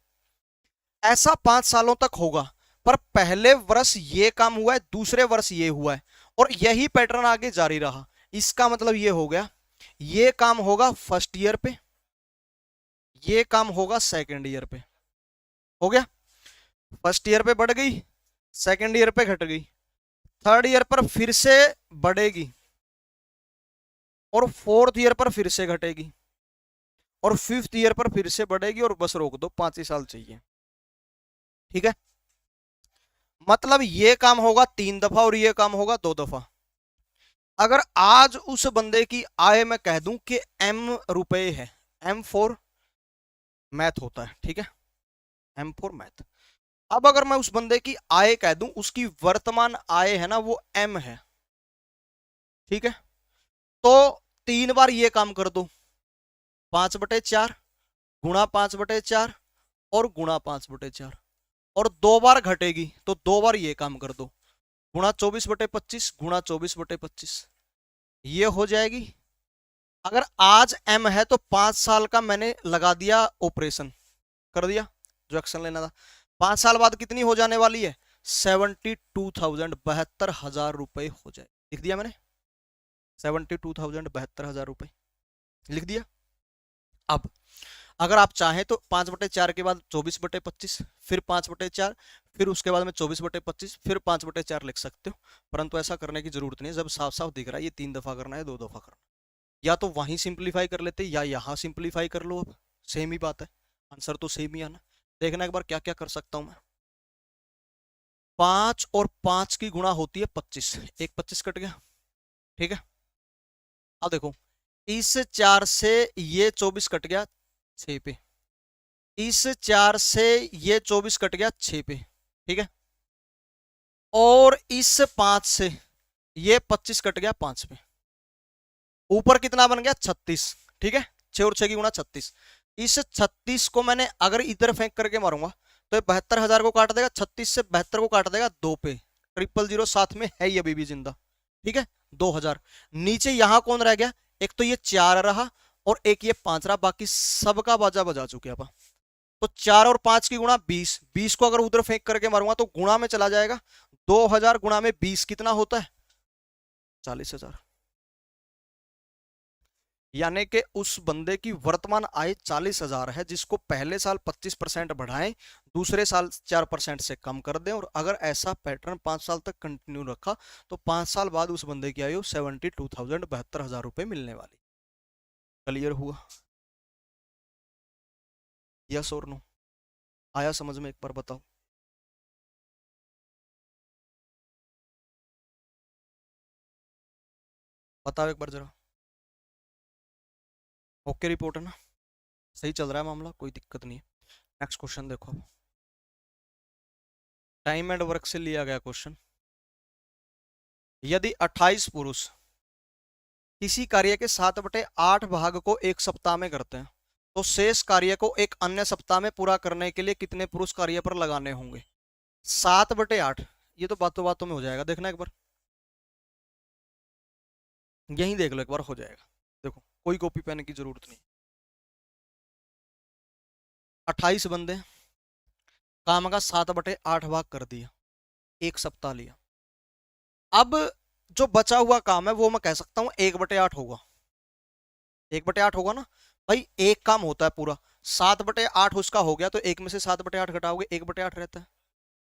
ऐसा 5 सालों तक होगा। पर पहले वर्ष ये काम हुआ है, दूसरे वर्ष ये हुआ है, और यही पैटर्न आगे जारी रहा। इसका मतलब ये हो गया, ये काम होगा फर्स्ट ईयर पे, ये काम होगा सेकेंड ईयर पे। हो गया, फर्स्ट ईयर पे बढ़ गई, सेकेंड ईयर पे घट गई, थर्ड ईयर पर फिर से बढ़ेगी, और फोर्थ ईयर पर फिर से घटेगी, और फिफ्थ ईयर पर फिर से बढ़ेगी, और बस रोक दो, 5 ही साल चाहिए। ठीक है, मतलब ये काम होगा 3 दफा और ये काम होगा 2 दफा। अगर आज उस बंदे की आय मैं कह दूं कि M रुपए है, M फॉर मैथ होता है, ठीक है, M फॉर मैथ। अब अगर मैं उस बंदे की आय कह दूं, उसकी वर्तमान आय है ना वो M है, ठीक है, तो 3 बार ये काम कर दो, 5/4 गुणा 5/4 और गुणा 5/4, और 2 बार घटेगी तो 2 बार ये काम कर दो, गुणा 24/25 गुणा 24/25, ये हो जाएगी। अगर आज M है तो 5 साल का मैंने लगा दिया ऑपरेशन, कर दिया जो एक्शन लेना था। 5 साल बाद कितनी हो जाने वाली है 72,000, 72,000 रुपए हो जाए, लिख दिया मैंने 72,000, 72,000 रुपए लिख दिया। अब अगर आप चाहें तो 5/4 के बाद 24/25, फिर 5/4, फिर उसके बाद में 24/25, फिर 5/4 लिख सकते हो, परंतु ऐसा करने की जरूरत नहीं है। जब साफ साफ दिख रहा है ये 3 दफा करना है 2 दफा करना, या तो वहीं सिंप्लीफाई कर लेते या यहाँ सिंप्लीफाई कर लो, अब सेम ही बात है, आंसर तो सेम ही आना। देखना एक बार क्या क्या कर सकता हूं मैं। 5 और 5 की गुणा होती है 25, एक 25 कट गया, ठीक है। अब देखो, इस 4 से ये 24 कट गया 6 पे, इस 4 से ये 24 कट गया 6 पे, ठीक है, और इस 5 से ये 25 कट गया 5 पे, ऊपर कितना बन गया 36, ठीक है, 6 और 6 की गुणा 36। इस 36 को मैंने अगर इधर फेंक करके मारूंगा तो 72,000 को काट देगा, 36 से 72 को काट देगा 2 पे, 000 साथ में है ये अभी भी जिंदा, ठीक है, 2,000। नीचे यहां कौन रह गया, एक तो ये 4 रहा और एक ये 5 रहा, बाकी सबका बाजा बजा चुके अपन। तो 4 और 5 की गुणा 20, 20 को अगर उधर फेंक करके मारूंगा तो गुणा में चला जाएगा, 2,000 गुणा में 20 कितना होता है 40,000। यानी कि उस बंदे की वर्तमान आय 40,000 है, जिसको पहले साल 25% बढ़ाएं, दूसरे साल 4% से कम कर दें, और अगर ऐसा पैटर्न 5 साल तक कंटिन्यू रखा तो 5 साल बाद उस बंदे की आयु 72,000, 72,000 रुपए मिलने वाली। क्लियर हुआ, यस और नो, आया समझ में, एक बार बताओ। बताओ एक बार जरा, ओके रिपोर्ट है ना, सही चल रहा है मामला, कोई दिक्कत नहीं है। नेक्स्ट क्वेश्चन देखो, टाइम एंड वर्क से लिया गया क्वेश्चन। यदि 28 पुरुष किसी कार्य के 7/8 भाग को एक सप्ताह में करते हैं तो शेष कार्य को एक अन्य सप्ताह में पूरा करने के लिए कितने पुरुष कार्य पर लगाने होंगे। 7/8, ये तो बातों बातों में हो जाएगा, देखना एक बार, यही देख लो एक बार, हो जाएगा। देखो कोई कॉपी पेन की जरूरत नहीं। 28 बंदे, काम का 7/8 भाग कर दिया, एक सप्ताह लिया। अब जो बचा हुआ काम है वो मैं कह सकता हूं 1/8 होगा, 1/8 होगा ना भाई, एक काम होता है पूरा, 7/8 उसका हो गया तो एक में से 7/8 घटाओगे 1/8 रहता है,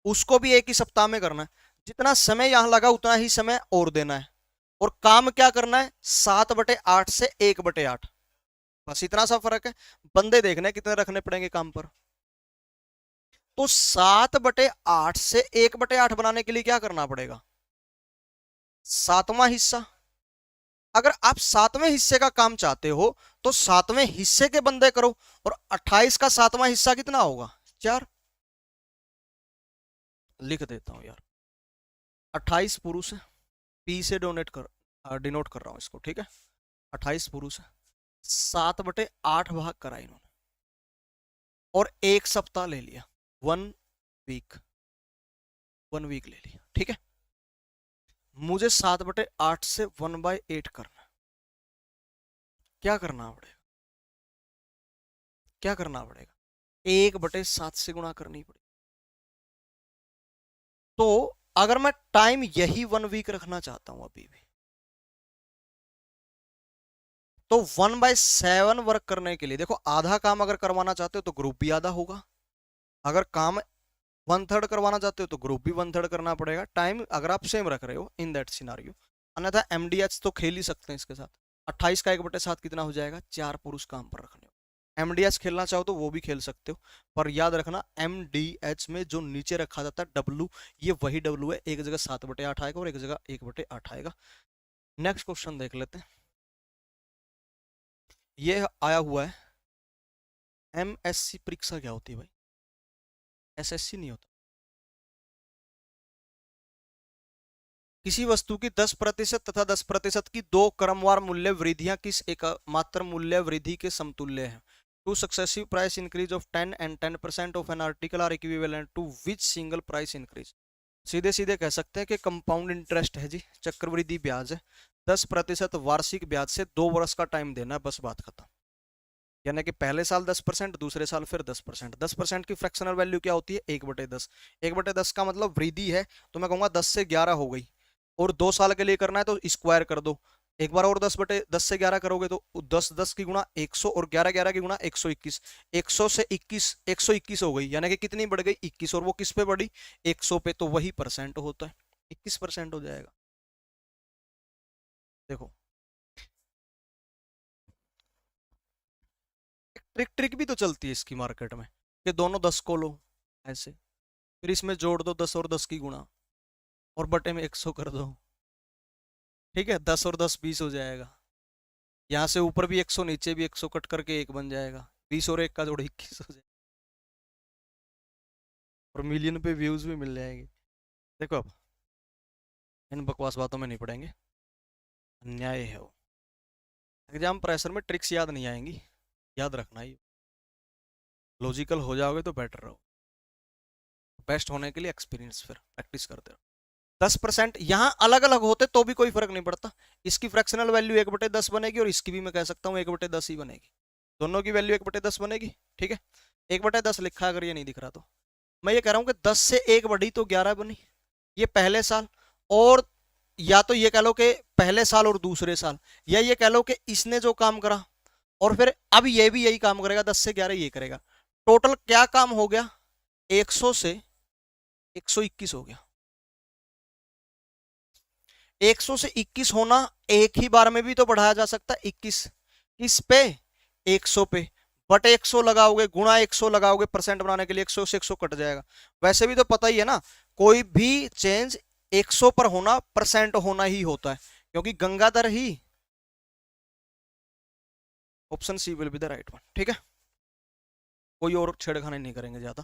उसको भी एक ही सप्ताह में करना है। जितना समय यहां लगा उतना ही समय और देना है, और काम क्या करना है 7/8 से 1/8, बस इतना सा फर्क है। बंदे देखने हैं कितने रखने पड़ेंगे काम पर। तो 7/8 से 1/8 बनाने के लिए क्या करना पड़ेगा, सातवां हिस्सा। अगर आप सातवें हिस्से का काम चाहते हो तो सातवें हिस्से के बंदे करो, और 28 का सातवां हिस्सा कितना होगा 4, लिख देता हूं यार, 28 पुरुष है, पी से डोनेट कर डिनोट कर रहा हूँ इसको, ठीक है। 28 पुरुष है, 7/8 भाग करा इन्होंने और 1 सप्ताह ले लिया, 1 वीक, 1 वीक ले लिया, ठीक है। मुझे 7/8 से 1/8 करना है। क्या करना पड़ेगा, क्या करना पड़ेगा? 1/7 से गुणा करनी पड़ेगी। तो अगर मैं टाइम यही 1 वीक रखना चाहता हूं अभी भी, तो 1/7 वर्क करने के लिए देखो, आधा काम अगर करवाना चाहते हो तो ग्रुप भी आधा होगा, अगर काम 1/3 करवाना चाहते हो तो ग्रुप भी 1/3 करना पड़ेगा। टाइम अगर आप सेम रख रहे हो इन दैट सिनारियो, अन्यथा एमडीएच तो खेल ही सकते हैं इसके साथ। 28 का 1/7 कितना हो जाएगा? 4 पुरुष काम पर रखने हो। एमडीएच खेलना चाहो तो वो भी खेल सकते हो, पर याद रखना एमडीएच में जो नीचे रखा जाता है डब्लू, ये वही डब्लू है, एक जगह 7/8 आएगा और एक जगह 1/8 आएगा। नेक्स्ट क्वेश्चन देख लेते हैं। ये आया हुआ है, एमएससी परीक्षा क्या होती है भाई? एसएससी नहीं होता। किसी वस्तु की 10% तथा 10% की दो क्रमवार मूल्य वृद्धियां किस एकमात्र मूल्य वृद्धि के समतुल्य हैं? Two successive price increase of 10 and 10% of an article are equivalent to which single price increase? सीधे सीधे कह सकते हैं कि कंपाउंड इंटरेस्ट है जी, चक्रवृद्धि ब्याज है। 10% वार्षिक ब्याज से 2 वर्ष का टाइम देना है, बस बात खत्म। यानी कि पहले साल 10%, दूसरे साल फिर 10%। 10% की फ्रैक्शनल वैल्यू क्या होती है? 1/10। 1/10 का मतलब वृद्धि है, तो मैं कहूंगा 10 से 11 हो गई, और 2 साल के लिए करना है तो स्क्वायर कर दो। एक बार और 10/10 से 11 करोगे तो 10 की गुणा 100 और 11 की गुणा 121। 100 से 21, 121 हो गई, यानी कि कितनी बढ़ गई? 21। और वो किस पे बढ़ी? 100 पे, तो वही परसेंट होता है, 21% हो जाएगा। देखो ट्रिक ट्रिक भी तो चलती है इसकी मार्केट में, कि दोनों 10 को लो ऐसे, फिर इसमें जोड़ दो 10 और 10 की गुणा, और बटे में 100 कर दो, ठीक है। 10 और 10 20 हो जाएगा, यहाँ से ऊपर भी 100 नीचे भी 100, कट करके 1 बन जाएगा। 20 और 1 का जोड़ 21 हो जाएगा, और मिलियन पे व्यूज भी मिल जाएंगे। देखो अब इन बकवास बातों में नहीं पड़ेंगे, अन्याय है वो। एग्जाम प्रेशर में ट्रिक्स याद नहीं आएंगी, याद रखना ही। लॉजिकल हो जाओगे तो बेटर रहो। बेस्ट होने के लिए एक्सपीरियंस, फिर प्रैक्टिस करते रहो। 10% यहाँ अलग अलग होते तो भी कोई फर्क नहीं पड़ता। इसकी फ्रैक्शनल वैल्यू 1/10 बनेगी, और इसकी भी मैं कह सकता हूँ 1/10 ही बनेगी। दोनों की वैल्यू 1/10 बनेगी, ठीक है। 1/10 लिखा है, अगर ये नहीं दिख रहा तो मैं ये कह रहा हूँ कि 10 से 1 बढ़ी तो 11 बनी, ये पहले साल। और या तो ये कह लो कि पहले साल और दूसरे साल, या ये कह लो कि इसने जो काम करा और फिर अब ये भी यही काम करेगा, 10 से 11 ये करेगा। टोटल क्या काम हो गया? 100 से 121 हो गया। 100 से 21 होना एक ही बार में भी तो बढ़ाया जा सकता है। 21 किस पे? 100 पे, बट 100 लगाओगे, गुणा 100 लगाओगे परसेंट बनाने के लिए, 100 से 100 कट जाएगा। वैसे भी तो पता ही है ना, कोई भी चेंज 100 पर होना परसेंट होना ही होता है, क्योंकि गंगाधर ही। Option C will be the right one, ठीक है। कोई और छेड़खानी नहीं करेंगे ज्यादा।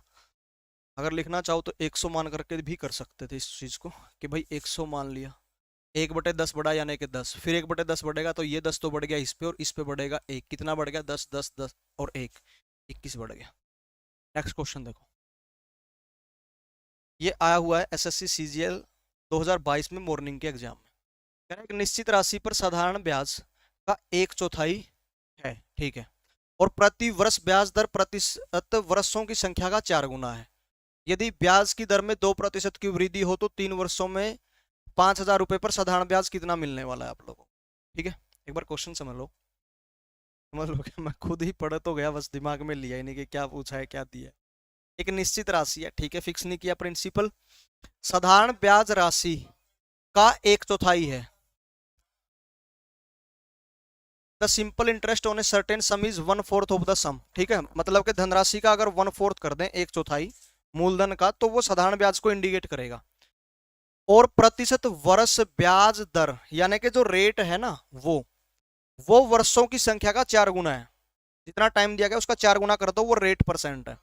अगर लिखना चाहो तो 100 मान करके भी कर सकते थे इस चीज को, कि भाई 100 मान लिया, 1/10 बढ़ा यानी कि 10, फिर 1/10 बढ़ेगा तो ये 10 तो बढ़ गया इस पे, और इस पे बढ़ेगा 1, कितना बढ़ गया? 10 10 10 और 1 21 बढ़ गया। नेक्स्ट क्वेश्चन देखो, ये आया हुआ है एसएससी सीजीएल 2022 में मॉर्निंग के एग्जाम में। कह रहा है एक निश्चित राशि पर साधारण ब्याज का 1/4 है, ठीक है, और प्रति वर्ष ब्याज दर प्रतिशत वर्षों की संख्या का 4 गुना है। यदि ब्याज की दर में 2% की वृद्धि हो तो 3 वर्षों में 5,000 रुपए पर साधारण ब्याज कितना मिलने वाला है आप लोगों को? ठीक है, एक बार क्वेश्चन समझ लो। समझ लो क्या, मैं खुद ही पढ़ तो गया, बस दिमाग में लिया ही नहीं कि क्या पूछा है क्या दिया है। एक निश्चित राशि है, ठीक है, फिक्स नहीं किया प्रिंसिपल। साधारण ब्याज राशि का 1/4 है। The simple interest on a certain sum is 1/4 of the sum, ठीक है, मतलब कि धनराशि का अगर 1/4 कर दें, 1/4 मूलधन का, तो वो साधारण ब्याज को इंडिकेट करेगा। और प्रतिशत वर्ष ब्याज दर यानी कि जो रेट है ना, वो वर्षों की संख्या का 4 गुना है। जितना टाइम दिया गया उसका 4 गुना कर दो, वो रेट परसेंट है।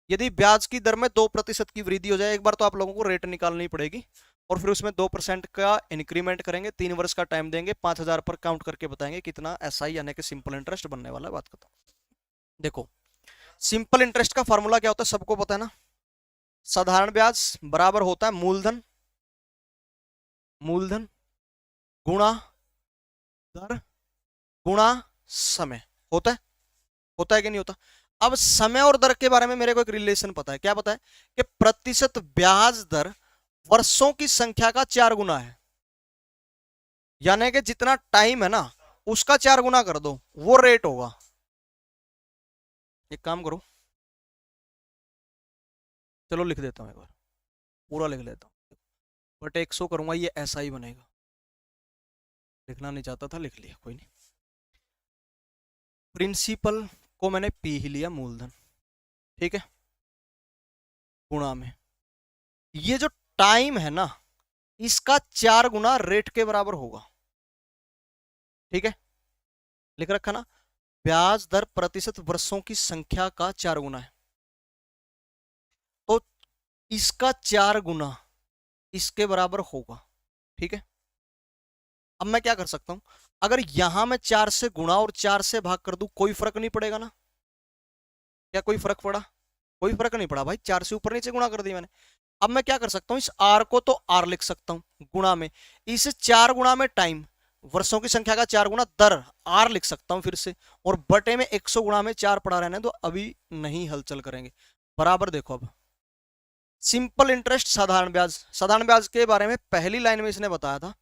यदि ब्याज की दर में 2% की वृद्धि हो जाए, एक बार तो आप लोगों को रेट निकालनी पड़ेगी, और फिर उसमें 2% का इंक्रीमेंट करेंगे, 3 वर्ष का टाइम देंगे, 5,000 पर काउंट करके बताएंगे कितना एसआई यानी कि सिंपल इंटरेस्ट बनने वाला है। बात करता हूँ, देखो सिंपल इंटरेस्ट का फॉर्मूला क्या होता है सबको पता है ना, साधारण ब्याज बराबर होता है मूलधन, मूलधन गुणा दर गुणा समय। होता है कि नहीं होता? अब समय और दर के बारे में मेरे को एक रिलेशन पता है। क्या पता है? कि प्रतिशत ब्याज दर वर्षों की संख्या का 4 गुना है, यानी कि जितना टाइम है ना उसका 4 गुना कर दो, वो रेट होगा। एक काम करो, चलो लिख देता हूं, एक बार पूरा लिख लेता हूं, बट 100 करूंगा, ये ऐसा ही बनेगा। लिखना नहीं चाहता था, लिख लिया, कोई नहीं। प्रिंसिपल को मैंने पी ही लिया, मूलधन, ठीक है, गुणा में ये जो टाइम है ना इसका 4 गुना रेट के बराबर होगा। ठीक है, लिख रखा ना, ब्याज दर प्रतिशत वर्षों की संख्या का 4 गुना है, तो इसका 4 गुना इसके बराबर होगा। ठीक है, अब मैं क्या कर सकता हूं, अगर यहां मैं 4 से गुणा और 4 से भाग कर दूं, कोई फर्क नहीं पड़ेगा ना? क्या कोई फर्क पड़ा? कोई फर्क नहीं पड़ा भाई, 4 से ऊपर नीचे गुणा कर दी मैंने। अब मैं क्या कर सकता हूं, इस आर को तो आर लिख सकता हूं गुणा में, इस 4 गुणा में टाइम, वर्षों की संख्या का 4 गुना दर आर लिख सकता हूं फिर से, और बटे में 100 गुणा में 4 पड़ा रहने, तो अभी नहीं हलचल करेंगे। बराबर देखो, अब सिंपल इंटरेस्ट साधारण ब्याज, साधारण ब्याज के बारे में पहली लाइन में इसने बताया था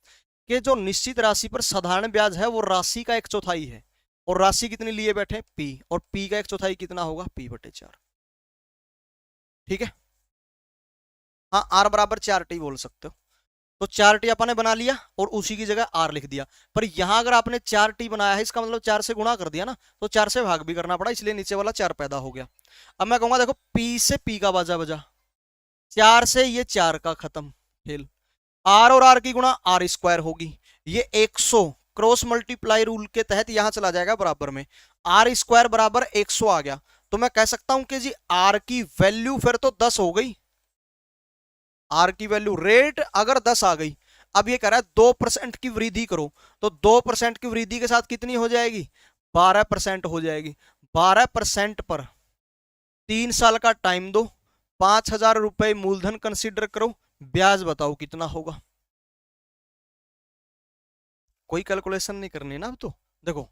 कि जो निश्चित राशि पर साधारण ब्याज है वो राशि का 1/4 है, और राशि कितनी लिए बैठे? पी, और पी का 1/4 कितना होगा? P/4। ठीक है, हाँ आर बराबर 4T बोल सकते हो, तो 4T अपन ने बना लिया और उसी की जगह आर लिख दिया। पर यहां अगर आपने 4T बनाया है, इसका मतलब 4 से गुणा कर दिया ना, तो 4 से भाग भी करना पड़ा, इसलिए नीचे वाला 4 पैदा हो गया। अब मैं कहूंगा देखो, पी से पी का बाजा बजा, 4 से ये 4 का खत्म खेल, आर और आर की गुणा आर स्क्वायर होगी, ये 100 क्रॉस मल्टीप्लाई रूल के तहत यहां चला जाएगा बराबर में, आर स्क्वायर बराबर 100 आ गया, तो मैं कह सकता हूं कि जी आर की वैल्यू फिर तो 10 हो गई। आर की वैल्यू रेट अगर 10 आ गई, अब ये कह रहा है 2% की वृद्धि करो, तो 2% की वृद्धि के साथ कितनी हो जाएगी? 12% हो जाएगी। 12% पर 3 साल का टाइम दो, 5,000 रुपए मूलधन कंसीडर करो, ब्याज बताओ कितना होगा? कोई कैलकुलेशन नहीं करनी ना अब तो। देखो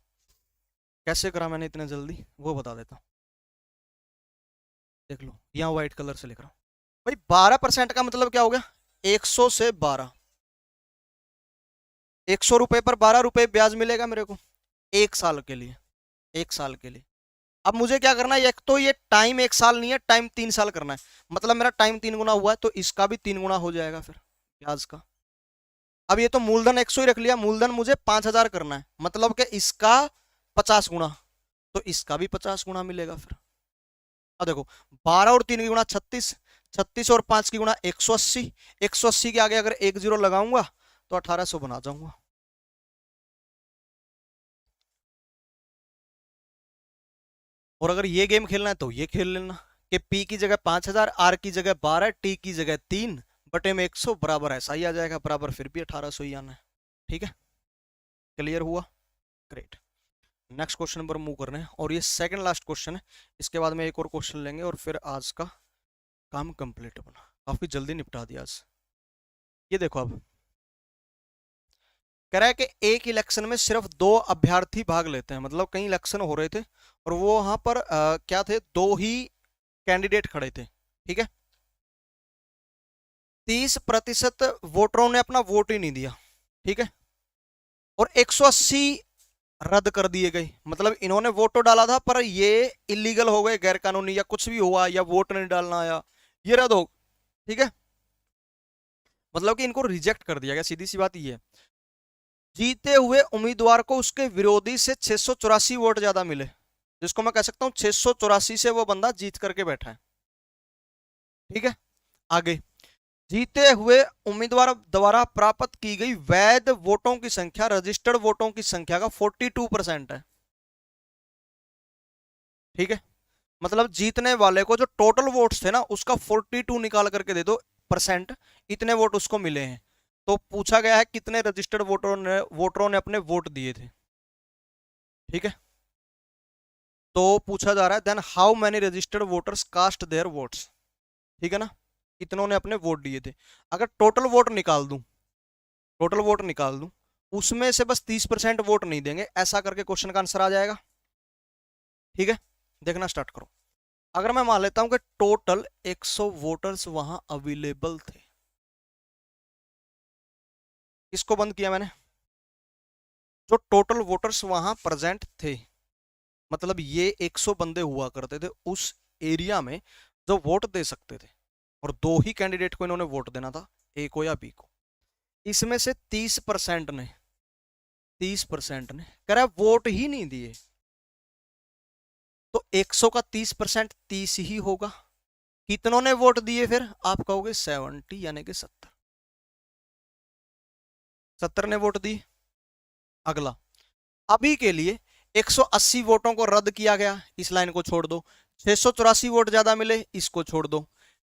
कैसे करा मैंने इतने जल्दी, वो बता देता हूं, देख लो यहां व्हाइट कलर से लिख रहा हूं भाई। 12% का मतलब क्या हो गया? 100 से 12, 100 रुपए पर 12 रुपए ब्याज मिलेगा मेरे को 1 साल के लिए, 1 साल के लिए। अब मुझे क्या करना है, एक तो ये टाइम 1 साल नहीं है, टाइम 3 साल करना है, मतलब मेरा टाइम 3 गुना हुआ है, तो इसका भी 3 गुना हो जाएगा फिर ब्याज का। अब ये तो मूलधन 100 ही रख लिया, मूलधन मुझे 5,000 करना है, मतलब कि इसका 50 गुना, तो इसका भी 50 गुना मिलेगा फिर। अब देखो 12 और 3 की गुणा 36, 36 और 5 की गुणा 180, 180 के आगे अगर 1 जीरो लगाऊंगा तो 1800 बना जाऊंगा। और अगर ये गेम खेलना है तो ये खेल लेना कि P की जगह 5,000, R की जगह 12, T की जगह 3 बटे में 100 बराबर ऐसा ही आ जाएगा, बराबर फिर भी 1800 ही आना है। ठीक है, क्लियर हुआ? ग्रेट। नेक्स्ट क्वेश्चन पर मूव कर रहे हैं, और ये सेकंड लास्ट क्वेश्चन है, इसके बाद में एक और क्वेश्चन लेंगे और फिर आज का काम कंप्लीट अपना। काफी जल्दी निपटा दिया आज। ये देखो, अब कह रहा है कि एक इलेक्शन में सिर्फ 2 अभ्यर्थी भाग लेते हैं, मतलब कई इलेक्शन हो रहे थे और वो वहां पर क्या थे, 2 ही कैंडिडेट खड़े थे। ठीक है, 30% वोटरों ने अपना वोट ही नहीं दिया। ठीक है, और 180 रद्द कर दिए गए, मतलब इन्होंने वोट तो डाला था पर ये इलीगल हो गए, गैर कानूनी, या कुछ भी हुआ, या वोट नहीं डालना आया, ये रद्द हो। ठीक है, मतलब कि इनको रिजेक्ट कर दिया गया, सीधी सी बात ये है। जीते हुए उम्मीदवार को उसके विरोधी से 684 वोट ज्यादा मिले, जिसको मैं कह सकता हूं 684 से वो बंदा जीत करके बैठा है। ठीक है, आगे जीते हुए उम्मीदवार द्वारा प्राप्त की गई वैध वोटों की संख्या रजिस्टर्ड वोटों की संख्या का 42% है। ठीक है, मतलब जीतने वाले को जो टोटल वोट्स थे ना उसका 42 निकाल करके दे दो परसेंट, इतने वोट उसको मिले हैं। तो पूछा गया है कितने रजिस्टर्ड वोटरों ने अपने वोट दिए थे, ठीक है। तो पूछा जा रहा है then how many registered voters cast their votes, ठीक है ना, कितनों ने अपने वोट दिए थे। अगर टोटल वोट निकाल दूं उसमें से बस 30% वोट नहीं देंगे, ऐसा करके क्वेश्चन का आंसर आ जाएगा, ठीक है। देखना स्टार्ट करो। अगर मैं मान लेता हूं कि टोटल 100 वोटर्स वहां अवेलेबल थे, किसको बंद किया मैंने, जो टोटल वोटर्स वहां प्रेजेंट थे, मतलब ये 100 बंदे हुआ करते थे उस एरिया में जो वोट दे सकते थे, और दो ही कैंडिडेट को इन्होंने वोट देना था, ए को या बी को। इसमें से 30% ने कह रहा है वोट ही नहीं दिए, तो 100 का 30% 30 ही होगा। कितनों ने वोट दिए फिर, आप कहोगे 70 यानी कि 70 ने वोट दी। अगला, अभी के लिए 180 वोटों को रद्द किया गया, इस लाइन को छोड़ दो। 684 वोट ज्यादा मिले, इसको छोड़ दो।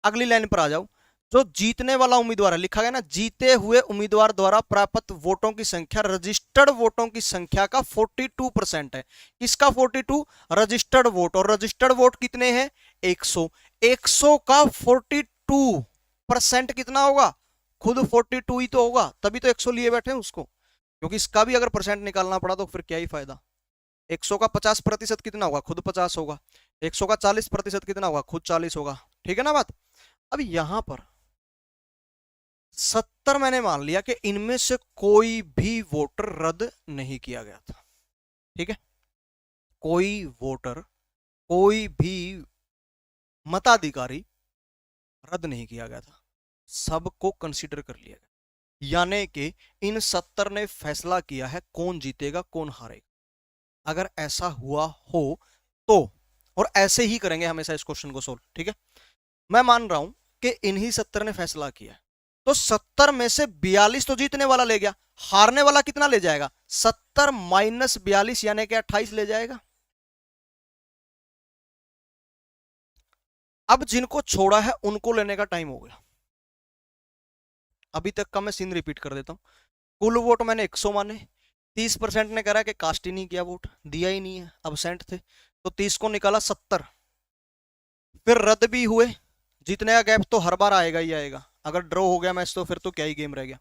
अगली लाइन पर आ जाओ, जो जीतने वाला उम्मीदवार है, लिखा गया ना, जीते हुए उम्मीदवार द्वारा प्राप्त वोटों की संख्या रजिस्टर्ड वोटों की संख्या का 42% है। किसका 42, रजिस्टर्ड वोट, और रजिस्टर्ड वोट कितने हैं 100, 100 का 42% कितना होगा, खुद 42 ही तो होगा, तभी तो 100 लिए बैठे हैं उसको, क्योंकि इसका भी अगर परसेंट निकालना पड़ा तो फिर क्या ही फायदा। 100 का 50% कितना होगा, खुद 50 होगा। 100 का 40% कितना होगा, खुद 40 होगा, ठीक है ना बात। अब यहां पर 70 मैंने मान लिया कि इनमें से कोई भी वोटर रद्द नहीं किया गया था, ठीक है। कोई वोटर, कोई भी मताधिकारी रद्द नहीं किया गया था, सबको कंसीडर कर लिया गया, यानी कि इन 70 ने फैसला किया है कौन जीतेगा कौन हारेगा। अगर ऐसा हुआ हो तो, और ऐसे ही करेंगे हमेशा इस क्वेश्चन को सोल्व, ठीक है। मैं मान रहा हूं कि इन्हीं 70 ने फैसला किया, तो 70 में से 42 तो जीतने वाला ले गया, हारने वाला कितना ले जाएगा, 70 माइनस 42 यानी कि 28 ले जाएगा। अब जिनको छोड़ा है उनको लेने का टाइम हो गया। अभी तक का मैं सीन रिपीट कर देता हूं। कुल वोट मैंने 100 माने, 30% ने करा कि कास्ट ही नहीं किया, वोट दिया ही नहीं है, अबसेंट थे, तो 30 को निकाला 70, फिर रद्द भी हुए। जीतने का गैप तो हर बार आएगा ही आएगा, अगर ड्रॉ हो गया मैच तो फिर तो क्या ही गेम रह गया।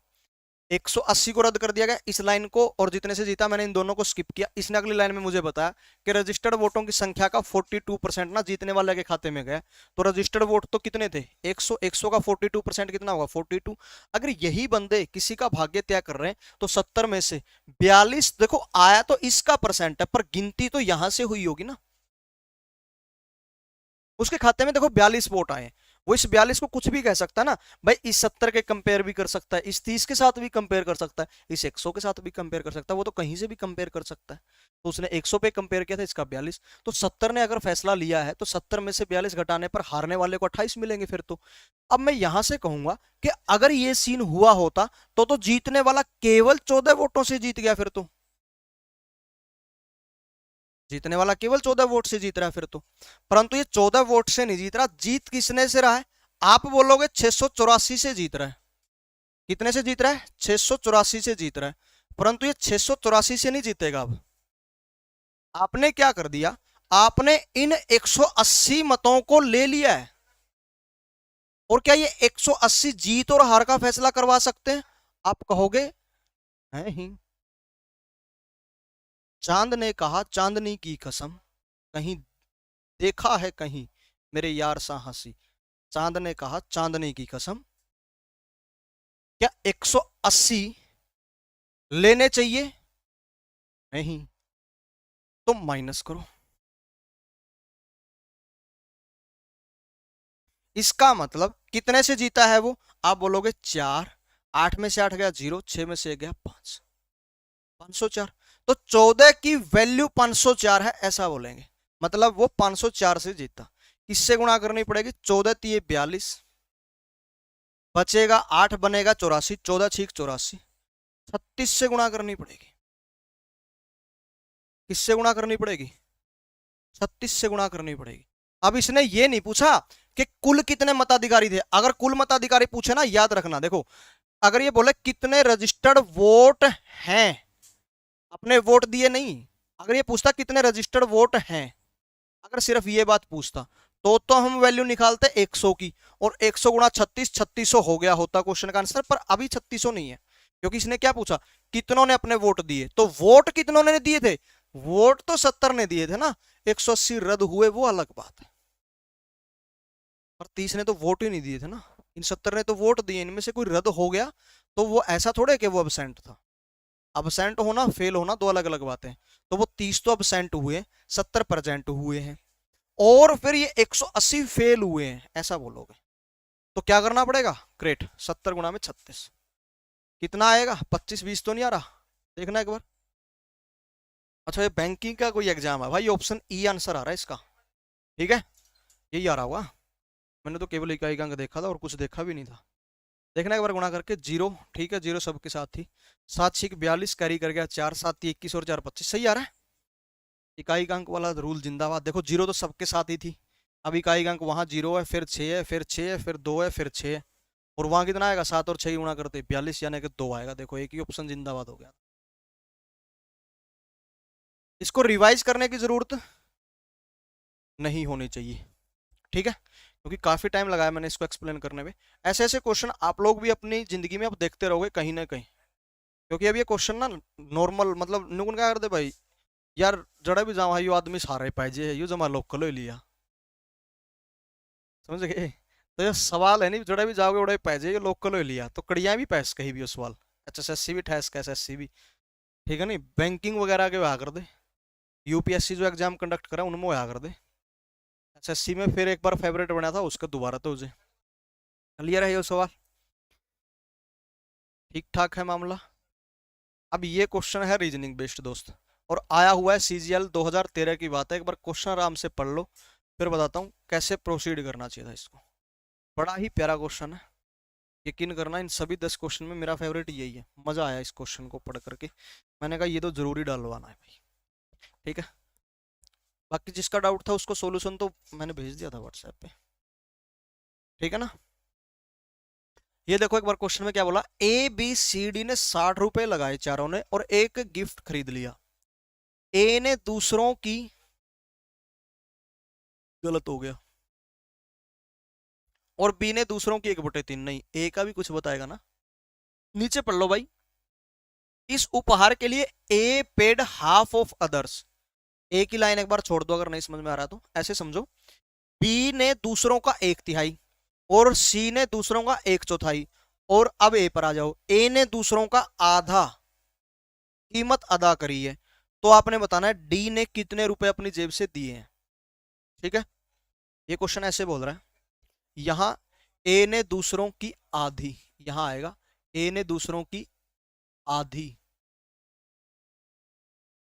180 को रद्द कर दिया गया इस लाइन को, और जितने से जीता मैंने इन दोनों को स्किप किया। इसने अगली लाइन में मुझे बताया कि रजिस्टर्ड वोटों की संख्या का 42% ना जीतने वाले के खाते में गया, तो रजिस्टर्ड वोट तो कितने थे 100, 100 का 42% कितना होगा 42। अगर यही बंदे किसी का भाग्य तय कर रहे हैं तो 70 में से 42 देखो आया तो इसका परसेंट है, पर गिनती तो यहां से हुई होगी ना, उसके खाते में देखो 42 वोट आए, वो इस 42 को कुछ भी कह सकता है ना भाई, इस 70 के कंपेयर भी कर सकता है, इस 30 के साथ भी कंपेयर कर सकता है, इस 100 के साथ भी कंपेयर कर सकता है, वो तो कहीं से भी कंपेयर कर सकता है। तो उसने 100 पे कंपेयर किया था, इसका 42, तो 70 ने अगर फैसला लिया है तो 70 में से 42 घटाने पर हारने वाले को 28 मिलेंगे फिर तो। अब मैं यहां से कहूंगा कि अगर ये सीन हुआ होता तो जीतने वाला केवल 14 वोटों से जीत गया, फिर तो जीतने वाला केवल 14 वोट से जीत रहा है फिर तो, परंतु ये 14 वोट से नहीं जीत रहा, जीत किसने से रहा है, आप बोलोगे 684 से जीत रहा है। कितने से जीत रहा है, 684 से जीत रहा है, परंतु ये 684 से नहीं जीतेगा। अब आपने क्या कर दिया, आपने इन 180 मतों को ले लिया है, और क्या ये 180 जीत और हार का फैसला करवा सकते हैं, आप कहोगे नहीं। चांद ने कहा चांदनी की कसम, कहीं देखा है कहीं मेरे यार सा हंसी। चांद ने कहा चांदनी की कसम, क्या 180 लेने चाहिए, नहीं, तो माइनस करो। इसका मतलब कितने से जीता है वो, आप बोलोगे 4, 8 में से 8 गया 0, 6 में से 1 गया 5, 504, तो 14 की वैल्यू 504 है ऐसा बोलेंगे, मतलब वो 504 से जीता। किससे गुणा करनी पड़ेगी, 14 तिये 42, बचेगा 8 बनेगा 84, 14 छीक 84, 36 से गुणा करनी पड़ेगी। किससे गुणा करनी पड़ेगी, 36 से गुणा करनी पड़ेगी। अब इसने ये नहीं पूछा कि कुल कितने मताधिकारी थे, अगर कुल मताधिकारी पूछे ना, याद रखना देखो अगर ये बोले कितने रजिस्टर्ड वोट हैं, अपने वोट दिए नहीं, अगर ये पूछता कितने रजिस्टर्ड वोट हैं, अगर सिर्फ ये बात पूछता तो हम वैल्यू निकालते 100 की, और 100 गुणा 36, 3600 हो गया होता क्वेश्चन का आंसर। पर अभी 3600 नहीं है, क्योंकि इसने क्या पूछा, कितनों ने अपने वोट दिए। तो वोट कितनों ने दिए थे, वोट तो 70 ने दिए थे ना, 180 रद्द हुए वो अलग बात है, पर 30 ने तो वोट ही नहीं दिए थे ना, इन 70 ने तो वोट दिए, इनमें से कोई रद्द हो गया तो वो ऐसा थोड़े कि वो अबसेंट था। अबसेंट होना फेल होना दो अलग अलग बातें हैं। तो वो 30 तो अबसेंट हुए, 70 प्रेजेंट हुए हैं, और फिर ये 180 फेल हुए हैं, ऐसा बोलोगे। तो क्या करना पड़ेगा, क्रेट 70 गुणा में 36 कितना आएगा, 25 20 तो नहीं आ रहा, देखना एक बार। अच्छा ये बैंकिंग का कोई एग्जाम है भाई, ऑप्शन ई आंसर आ रहा है इसका, ठीक है, यही आ रहा होगा। मैंने तो केवल इकाई का अंक देखा था और कुछ देखा भी नहीं था। देखना एक बार गुणा करके, जीरो, ठीक है, जीरो सबके साथ थी, 7 6 42 कैरी कर गया, 4 7 21 और 4 25, सही आ रहा है। इकाई का अंक वाला रूल जिंदाबाद। देखो जीरो तो सबके साथ ही थी, अब इकाई का अंक वहां जीरो है, फिर 6 है, फिर 6 है, फिर 2 है, फिर 6 है, और वहां कितना आएगा, 7 और 6 गुणा करते 42, यानी कि 2 आएगा। देखो एक ही ऑप्शन जिंदाबाद हो गया। इसको रिवाइज करने की जरूरत नहीं होनी चाहिए, ठीक है, क्योंकि काफी टाइम लगाया मैंने इसको एक्सप्लेन करने में। ऐसे ऐसे क्वेश्चन आप लोग भी अपनी जिंदगी में अब देखते रहोगे कहीं ना कहीं, क्योंकि अब ये क्वेश्चन ना नॉर्मल, मतलब नुकुन क्या करते भाई, यार जड़ा भी जाओ यो आदमी सारे पाइजे यो जमा लोकल हो लिया, समझ गए। तो ये सवाल है नहीं, जड़ा भी जाओगे उड़ा पाइजे ये लोकल हो लिया, तो कड़ियां भी पैस कहीं भी हो सवाल, HSSC भी ठैस का SSC भी, ठीक है, नहीं बैंकिंग वगैरह के वहा कर दे, UPSC जो एग्जाम कंडक्ट करा उनमें वहा कर दे, SSC में फिर एक बार फेवरेट बना था उसका दोबारा तो उसे क्लियर है ये सवाल, ठीक ठाक है मामला। अब ये क्वेश्चन है रीजनिंग बेस्ड दोस्त, और आया हुआ है CGL 2013 की बात है, एक बार क्वेश्चन आराम से पढ़ लो, फिर बताता हूँ कैसे प्रोसीड करना चाहिए था इसको। बड़ा ही प्यारा क्वेश्चन है, यकीन करना इन सभी 10 क्वेश्चन में मेरा फेवरेट यही है, मजा आया इस क्वेश्चन को पढ़ करके, मैंने कहा ये तो जरूरी डालवाना है भाई, ठीक है। बाकी जिसका डाउट था उसको सोल्यूशन तो मैंने भेज दिया था व्हाट्सएप पे, ठीक है ना। ये देखो एक बार क्वेश्चन में क्या बोला, ABCD ने 60 रुपए लगाए चारों ने और एक गिफ्ट खरीद लिया। ए ने दूसरों की, गलत हो गया, और बी ने दूसरों की 1/3, नहीं ए का भी कुछ बताएगा ना, नीचे पढ़ लो भाई। इस उपहार के लिए ए पेड हाफ ऑफ अदर्स, ए की लाइन एक बार छोड़ दो अगर नहीं समझ में आ रहा तो, ऐसे समझो, बी ने दूसरों का 1/3 और सी ने दूसरों का 1/4, और अब ए पर आ जाओ, ए ने दूसरों का आधा कीमत अदा करी है, तो आपने बताना है डी ने कितने रुपए अपनी जेब से दिए हैं, ठीक है। ये क्वेश्चन ऐसे बोल रहा है, यहां ए ने दूसरों की आधी, यहां आएगा ए ने दूसरों की आधी,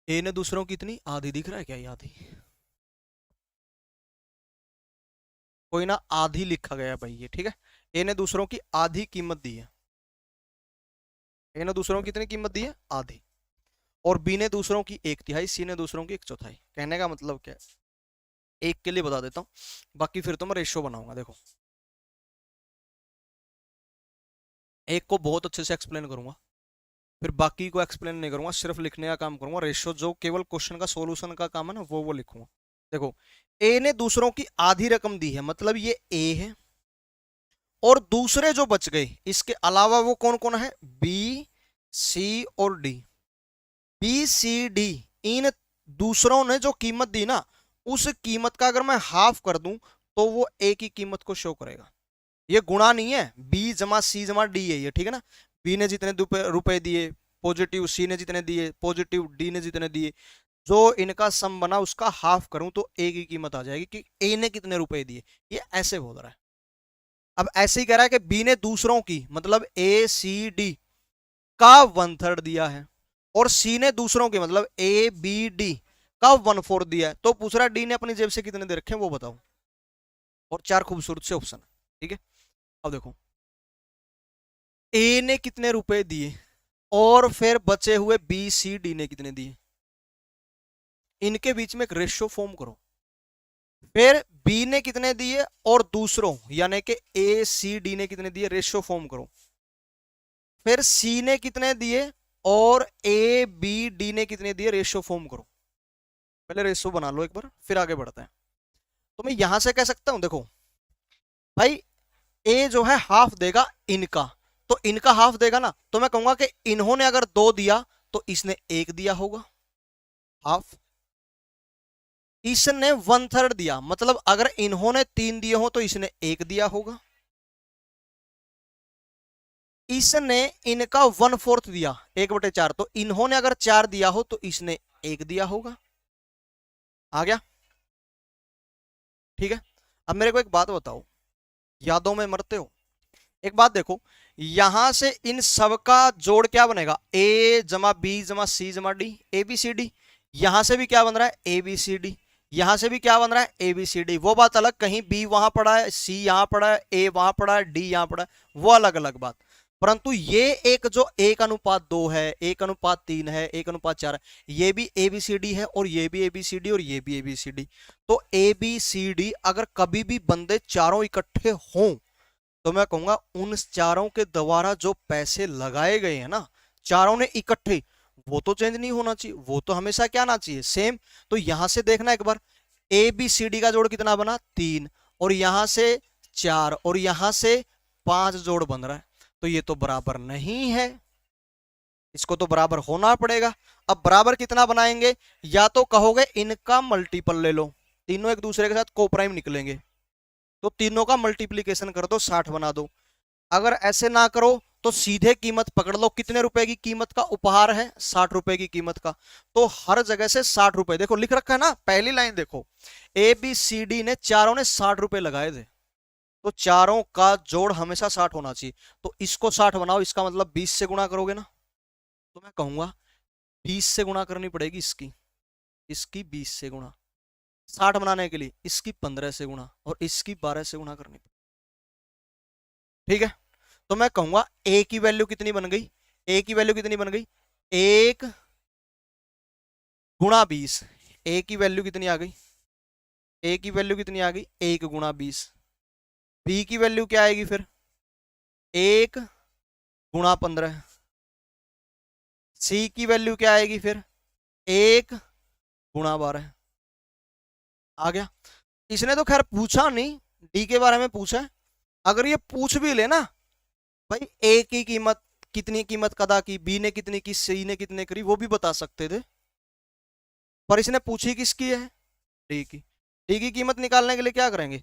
ए ने दूसरों की इतनी आधी, दिख रहा है क्या ये आधी, कोई ना आधी लिखा गया भाई ये, ठीक है। ए ने दूसरों की आधी कीमत दी है, ए ने दूसरों की कितनी कीमत दी है, आधी, और बी ने दूसरों की 1/3, सी ने दूसरों की 1/4। कहने का मतलब क्या है, एक के लिए बता देता हूँ, बाकी फिर तो मैं रेशो बनाऊंगा। देखो एक को बहुत अच्छे से एक्सप्लेन करूंगा, फिर बाकी को एक्सप्लेन नहीं करूंगा, सिर्फ लिखने का काम करूंगा, रेशो जो केवल क्वेश्चन का सोल्यूशन का काम है ना वो लिखूंगा। देखो ए ने दूसरों की आधी रकम दी है, मतलब ये ए है, और दूसरे जो बच गए इसके अलावा वो कौन कौन है, बी सी और डी। बी सी डी, इन दूसरों ने जो कीमत दी ना, उस कीमत का अगर मैं हाफ कर दूं तो वो ए की कीमत को शो करेगा। ये गुणा नहीं है, बी जमा सी जमा डी है ये, ठीक है ना। बी ने जितने रुपए दिए पॉजिटिव, सी ने जितने दिए पॉजिटिव, डी ने जितने दिए, जो इनका सम बना उसका हाफ करूं तो ए की कीमत आ जाएगी कि ए ने कितने रुपए दिए, ये ऐसे बोल रहा है। अब ऐसे ही कह रहा है कि बी ने दूसरों की, मतलब ACD का 1/3 दिया है, और सी ने दूसरों की मतलब ABD का 1/4 दिया है, तो पूछ रहा है डी ने अपनी जेब से कितने दे रखे हैं वो बताओ, और 4 खूबसूरत से ऑप्शन है, ठीक है। अब देखो ए ने कितने रुपए दिए और फिर बचे हुए BCD ने कितने दिए, इनके बीच में एक रेशियो फॉर्म करो, फिर बी ने कितने दिए और दूसरों यानी कि ACD ने कितने दिए, रेशियो फॉर्म करो, फिर सी ने कितने दिए और ए बी डी ने कितने दिए, रेशियो फॉर्म करो, पहले रेशियो बना लो एक बार, फिर आगे बढ़ते हैं। तो मैं यहां से कह सकता हूं, देखो भाई ए जो है हाफ देगा इनका, तो इनका हाफ देगा ना, तो मैं कहूंगा कि इन्होंने अगर 2 दिया तो इसने 1 दिया होगा हाफ, इसने 1/3 दिया, मतलब अगर इन्होंने 3 दिए हो तो इसने 1 दिया होगा, इसने इनका 1/4 दिया 1/4, तो इन्होंने अगर 4 दिया हो तो इसने 1 दिया होगा। आ गया, ठीक है। अब मेरे को एक बात बताओ, यादों में मरते हो, एक बात देखो, यहां से इन सब का जोड़ क्या बनेगा, ए जमा बी जमा सी जमा D, A B C D. यहां से भी क्या बन रहा है, ए बी सी डी। यहां से भी क्या बन रहा है, ए बी सी डी। वो बात अलग, कहीं बी वहां पड़ा है, सी यहां पड़ा है, ए वहां पड़ा है, डी यहां पड़ा है, वो अलग अलग बात। परंतु ये एक जो 1:2 है, 1:3 है, 1:4 है, ये भी ए बी सी डी है, और ये भी ए बी सी डी, और ये भी ए बी सी डी। तो ए बी सी डी अगर कभी भी बंदे चारों इकट्ठे हों तो मैं कहूंगा उन चारों के द्वारा जो पैसे लगाए गए हैं ना, चारों ने इकट्ठे, वो तो चेंज नहीं होना चाहिए, वो तो हमेशा क्या आना चाहिए, सेम। तो यहां से देखना एक बार, ए बी सी डी का जोड़ कितना बना, 3, और यहां से 4, और यहां से 5 जोड़ बन रहा है, तो ये तो बराबर नहीं है, इसको तो बराबर होना पड़ेगा। अब बराबर कितना बनाएंगे, या तो कहोगे इनका मल्टीपल ले लो, तीनों एक दूसरे के साथ कोप्राइम निकलेंगे, तो तीनों का मल्टीप्लीकेशन कर दो, 60 बना दो। अगर ऐसे ना करो तो सीधे कीमत पकड़ लो, कितने रुपए की कीमत का उपहार है, 60 रुपए की कीमत का, तो हर जगह से 60 रुपए, देखो लिख रखा है ना, पहली लाइन देखो, ए बी सी डी ने चारों ने 60 रुपए लगाए थे, तो चारों का जोड़ हमेशा 60 होना चाहिए। तो इसको 60 बनाओ, इसका मतलब 20 से गुणा करोगे ना, तो मैं कहूंगा 20 से गुणा करनी पड़ेगी इसकी, इसकी 20 से गुणा, 60 बनाने के लिए इसकी 15 से गुणा, और इसकी 12 से गुणा करनी पड़ेगी, ठीक है। तो मैं कहूंगा ए की वैल्यू कितनी बन गई, ए की वैल्यू कितनी बन गई, 1 × 20, ए की वैल्यू कितनी आ गई, ए की वैल्यू कितनी आ गई, 1 × 20। बी की वैल्यू क्या आएगी फिर, 1 × 15। सी की वैल्यू क्या आएगी फिर, 1 × 12। आ गया। इसने तो खैर पूछा नहीं, डी के बारे में पूछा है, अगर ये पूछ भी लेना भाई ए की कीमत कितनी कीमत अदा की, बी ने कितनी की, सी ने कितने करी, वो भी बता सकते थे, पर इसने पूछी किसकी है, डी की। डी की कीमत निकालने के लिए क्या करेंगे,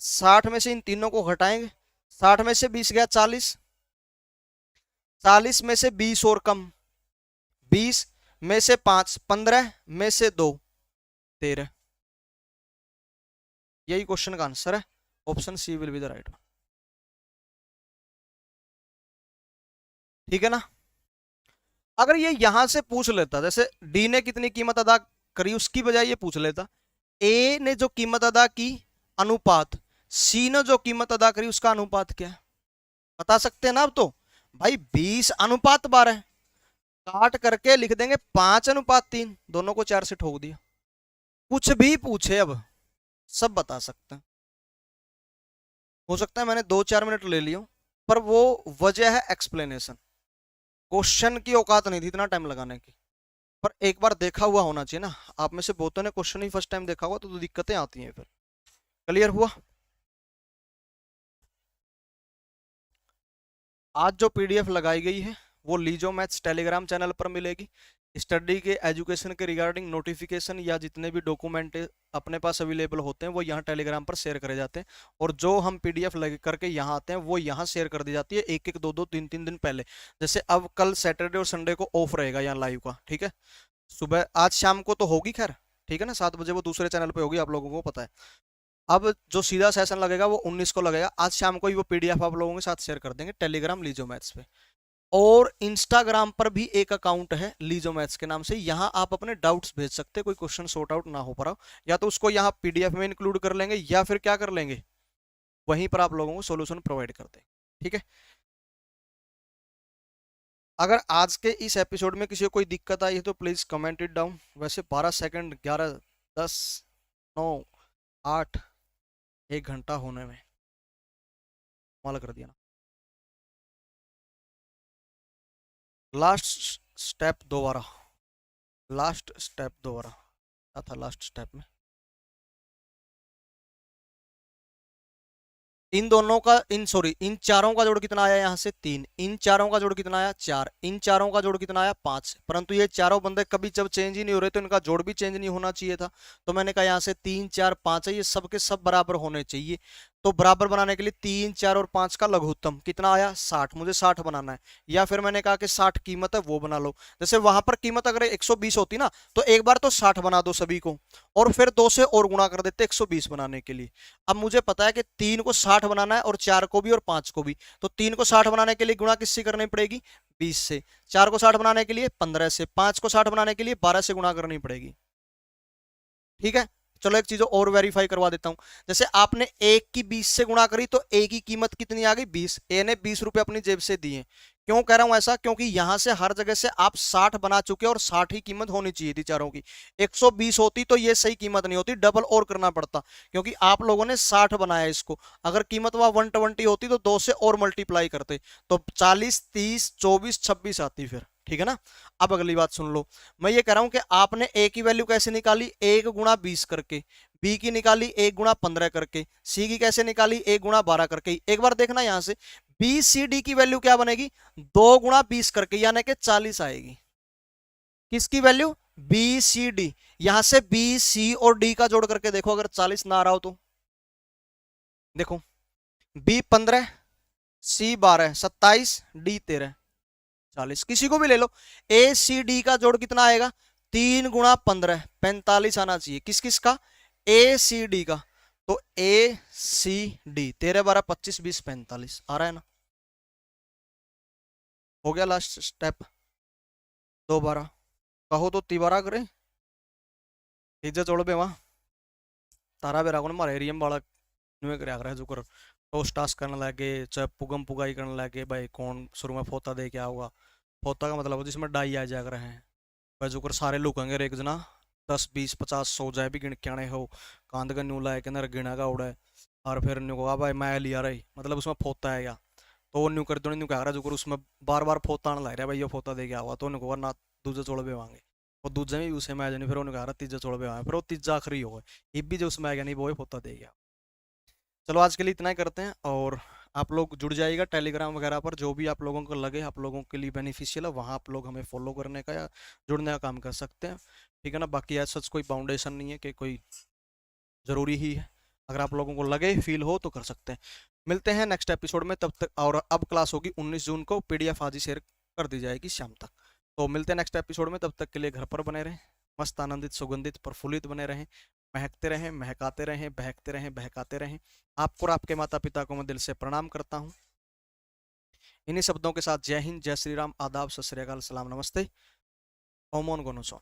60 में से इन तीनों को घटाएंगे, 60 में से 20 गया 40, 40 में से 20 और कम, 20 में से 5, 15 में से 2, 13। यही क्वेश्चन का आंसर है, option C will be the right one, ठीक है ना। अगर ये यहां से पूछ लेता, जैसे डी ने कितनी कीमत अदा करी, उसकी बजाय ये पूछ लेता ए ने जो कीमत अदा की अनुपात, सी ने जो कीमत अदा करी उसका अनुपात क्या है, बता सकते हैं ना। अब तो भाई 20:12 काट करके लिख देंगे 5:3, दोनों को 4 से ठोक दिया, कुछ भी पूछे अब सब बता सकते हैं। हो सकता है मैंने 2-4 मिनट ले लियो, पर वो वजह है एक्सप्लेनेशन, क्वेश्चन की औकात नहीं थी इतना टाइम लगाने की, पर एक बार देखा हुआ होना चाहिए ना। आप में से बहुतों ने क्वेश्चन ही फर्स्ट टाइम देखा हुआ, तो दिक्कतें आती हैं फिर। क्लियर हुआ। आज जो पीडीएफ लगाई गई है वो लीजो मैथ्स टेलीग्राम चैनल पर मिलेगी। स्टडी के एजुकेशन के रिगार्डिंग नोटिफिकेशन या जितने भी डॉक्यूमेंट अपने पास अवेलेबल होते हैं वो यहाँ टेलीग्राम पर शेयर करे जाते हैं, और जो हम पीडीएफ लग करके यहाँ आते हैं वो यहाँ शेयर कर दी जाती है एक एक 2-2 3-3 दिन पहले। जैसे अब कल सैटरडे और संडे को ऑफ रहेगा यहाँ लाइव का, ठीक है। सुबह आज शाम को तो होगी खैर, ठीक है ना, 7 बजे वो दूसरे चैनल पे होगी, आप लोगों को पता है। अब जो सीधा सेशन लगेगा वो 19 को लगेगा, आज शाम को ही वो पीडीएफ आप लोगों के साथ शेयर कर देंगे टेलीग्राम लीजो मैथ्स पे। और इंस्टाग्राम पर भी एक अकाउंट है लीजो मैथ्स के नाम से, यहाँ आप अपने डाउट्स भेज सकते हैं, कोई क्वेश्चन सॉर्ट आउट ना हो पा रहा हो, या तो उसको यहाँ पीडीएफ में इंक्लूड कर लेंगे, या फिर क्या कर लेंगे, वहीं पर आप लोगों को सोल्यूशन प्रोवाइड कर दें, ठीक है। अगर आज के इस एपिसोड में किसी को कोई दिक्कत आई है तो प्लीज कमेंट इट डाउन। वैसे 12 सेकंड, 11, 10, 9, 8, 1 घंटा होने में कमाल कर दिया ना। लास्ट स्टेप दोबारा, लास्ट स्टेप दोबारा, क्या था लास्ट स्टेप में? इन दोनों का, इन सॉरी, इन चारों का जोड़ कितना आया यहाँ से 3, इन चारों का जोड़ कितना आया 4, इन चारों का जोड़ कितना आया 5। परंतु ये चारों बंदे कभी जब चेंज ही नहीं हो रहे तो इनका जोड़ भी चेंज नहीं होना चाहिए था। तो मैंने कहा यहाँ से 3 4 5 है, ये सब के सब बराबर होने चाहिए। तो बराबर बनाने के लिए 3 4 और 5 का लघुत्तम कितना आया 60, मुझे 60 बनाना है। या फिर मैंने कहा कि 60 कीमत है वो बना लो। जैसे वहां पर कीमत अगर 120 होती ना तो एक बार तो 60 बना दो सभी को, और फिर 2 से और गुणा कर देते 120 बनाने के लिए। अब मुझे पता है कि 3 को 60 बनाना है और 4 को भी और 5 को भी। तो 3 को 60 बनाने के लिए गुणा किससे करनी पड़ेगी 20 से, 4 को 60 बनाने के लिए 15 से, 5 को 60 बनाने के लिए 12 से गुणा करनी पड़ेगी। ठीक है, चलो एक चीज और वेरीफाई करवा देता हूं। जैसे आपने एक की 20 से गुणा करी तो ए की कीमत कितनी आ गई 20। ए ने 20 रुपए अपनी जेब से दिए। क्यों कह रहा हूं ऐसा, क्योंकि यहां से हर जगह से आप 60 बना चुके और 60 ही कीमत होनी चाहिए थी चारों की। 120 होती तो ये सही कीमत नहीं होती, डबल और करना पड़ता, क्योंकि आप लोगों ने 60 बनाया इसको। अगर कीमत वहां 120 होती तो 2 से और मल्टीप्लाई करते तो 40 30 24 26 आती फिर। ठीक है ना। अब अगली बात सुन लो, मैं ये कह रहा हूं कि आपने ए की वैल्यू कैसे निकाली 1 गुणा 20 करके, बी की निकाली 1 गुणा 15 करके, सी की कैसे निकाली 1 गुणा 12 करके। एक बार देखना यहां से बी सी डी की वैल्यू क्या बनेगी 2 गुणा 20 करके, यानी कि 40 आएगी। किसकी वैल्यू बी सी डी। यहां से बी सी और डी का जोड़ करके देखो, अगर 40 ना आ रहा हो तो देखो, बी 15, सी 12, 27, डी 13, 40, किसी को भी ले लो। ए सी डी का जोड़ कितना आएगा 3 गुणा 15, 45 आना चाहिए। किस किस का ए सी डी का। तो ए सी डी 13 12 25 20 45 आ रहा है ना। हो गया लास्ट स्टेप दोबारा, कहो तो तिबारा करे इज्जत जोड़ पे वहां तारा बेरा को मारे एरियम वाला नुए करे आगरा जो कर टोस्ट टास्क करने लगे, चाहे पुगम पुगाई करने लगे, भाई कौन शुरू में फोता दे क्या होगा। फोता का मतलब जिसमें डाई आ जाकर है भाई, जो कर सारे लुकेंगे एक जना 10 20 50 100 जाए भी गिन के आने हो, कांद का न्यू लाए के अंदर गिना का उड़ा है। और फिर न्यू कहा भाई मैं लिया रही, मतलब उसमें फोता है क्या। तो वो न्यू कर दो न्यू कह रहा जो कर उसमें बार बार फोता आने लग रहा है, भाई ये फोता दे क्या हुआ। तो उन्होंने कहा ना दूजे चोड़ पे मांगे, और दूजे में भी उसे मैं जानी, फिर उन्होंने कहा तीजे चोड़ पे आए, फिर वो तीजा आखिरी हो गए। ये भी जो उसमें आएगा नहीं वो ही फोता दे गया। चलो आज के लिए इतना ही करते हैं, और आप लोग जुड़ जाइएगा टेलीग्राम वगैरह पर, जो भी आप लोगों को लगे आप लोगों के लिए बेनिफिशियल है वहाँ आप लोग हमें फॉलो करने का या जुड़ने का काम कर सकते हैं। ठीक है ना। बाकी ऐसा सच कोई बाउंडेशन नहीं है कि कोई ज़रूरी ही है, अगर आप लोगों को लगे फील हो तो कर सकते हैं। मिलते हैं नेक्स्ट एपिसोड में तब तक, और अब क्लास होगी 19 जून को, पीडीएफ आज ही शेयर कर दी जाएगी शाम तक। तो मिलते हैं नेक्स्ट एपिसोड में, तब तक के लिए घर पर बने रहें, मस्त आनंदित सुगंधित प्रफुल्लित बने रहें, महकते रहें महकाते रहें बहकते रहें बहकाते रहें। आपको और आपके माता पिता को मैं दिल से प्रणाम करता हूँ। इन्हीं शब्दों के साथ जय हिंद, जय श्री राम, आदाब, सत श्री अकाल, सलाम, नमस्ते, ओमोन गोनोसोन।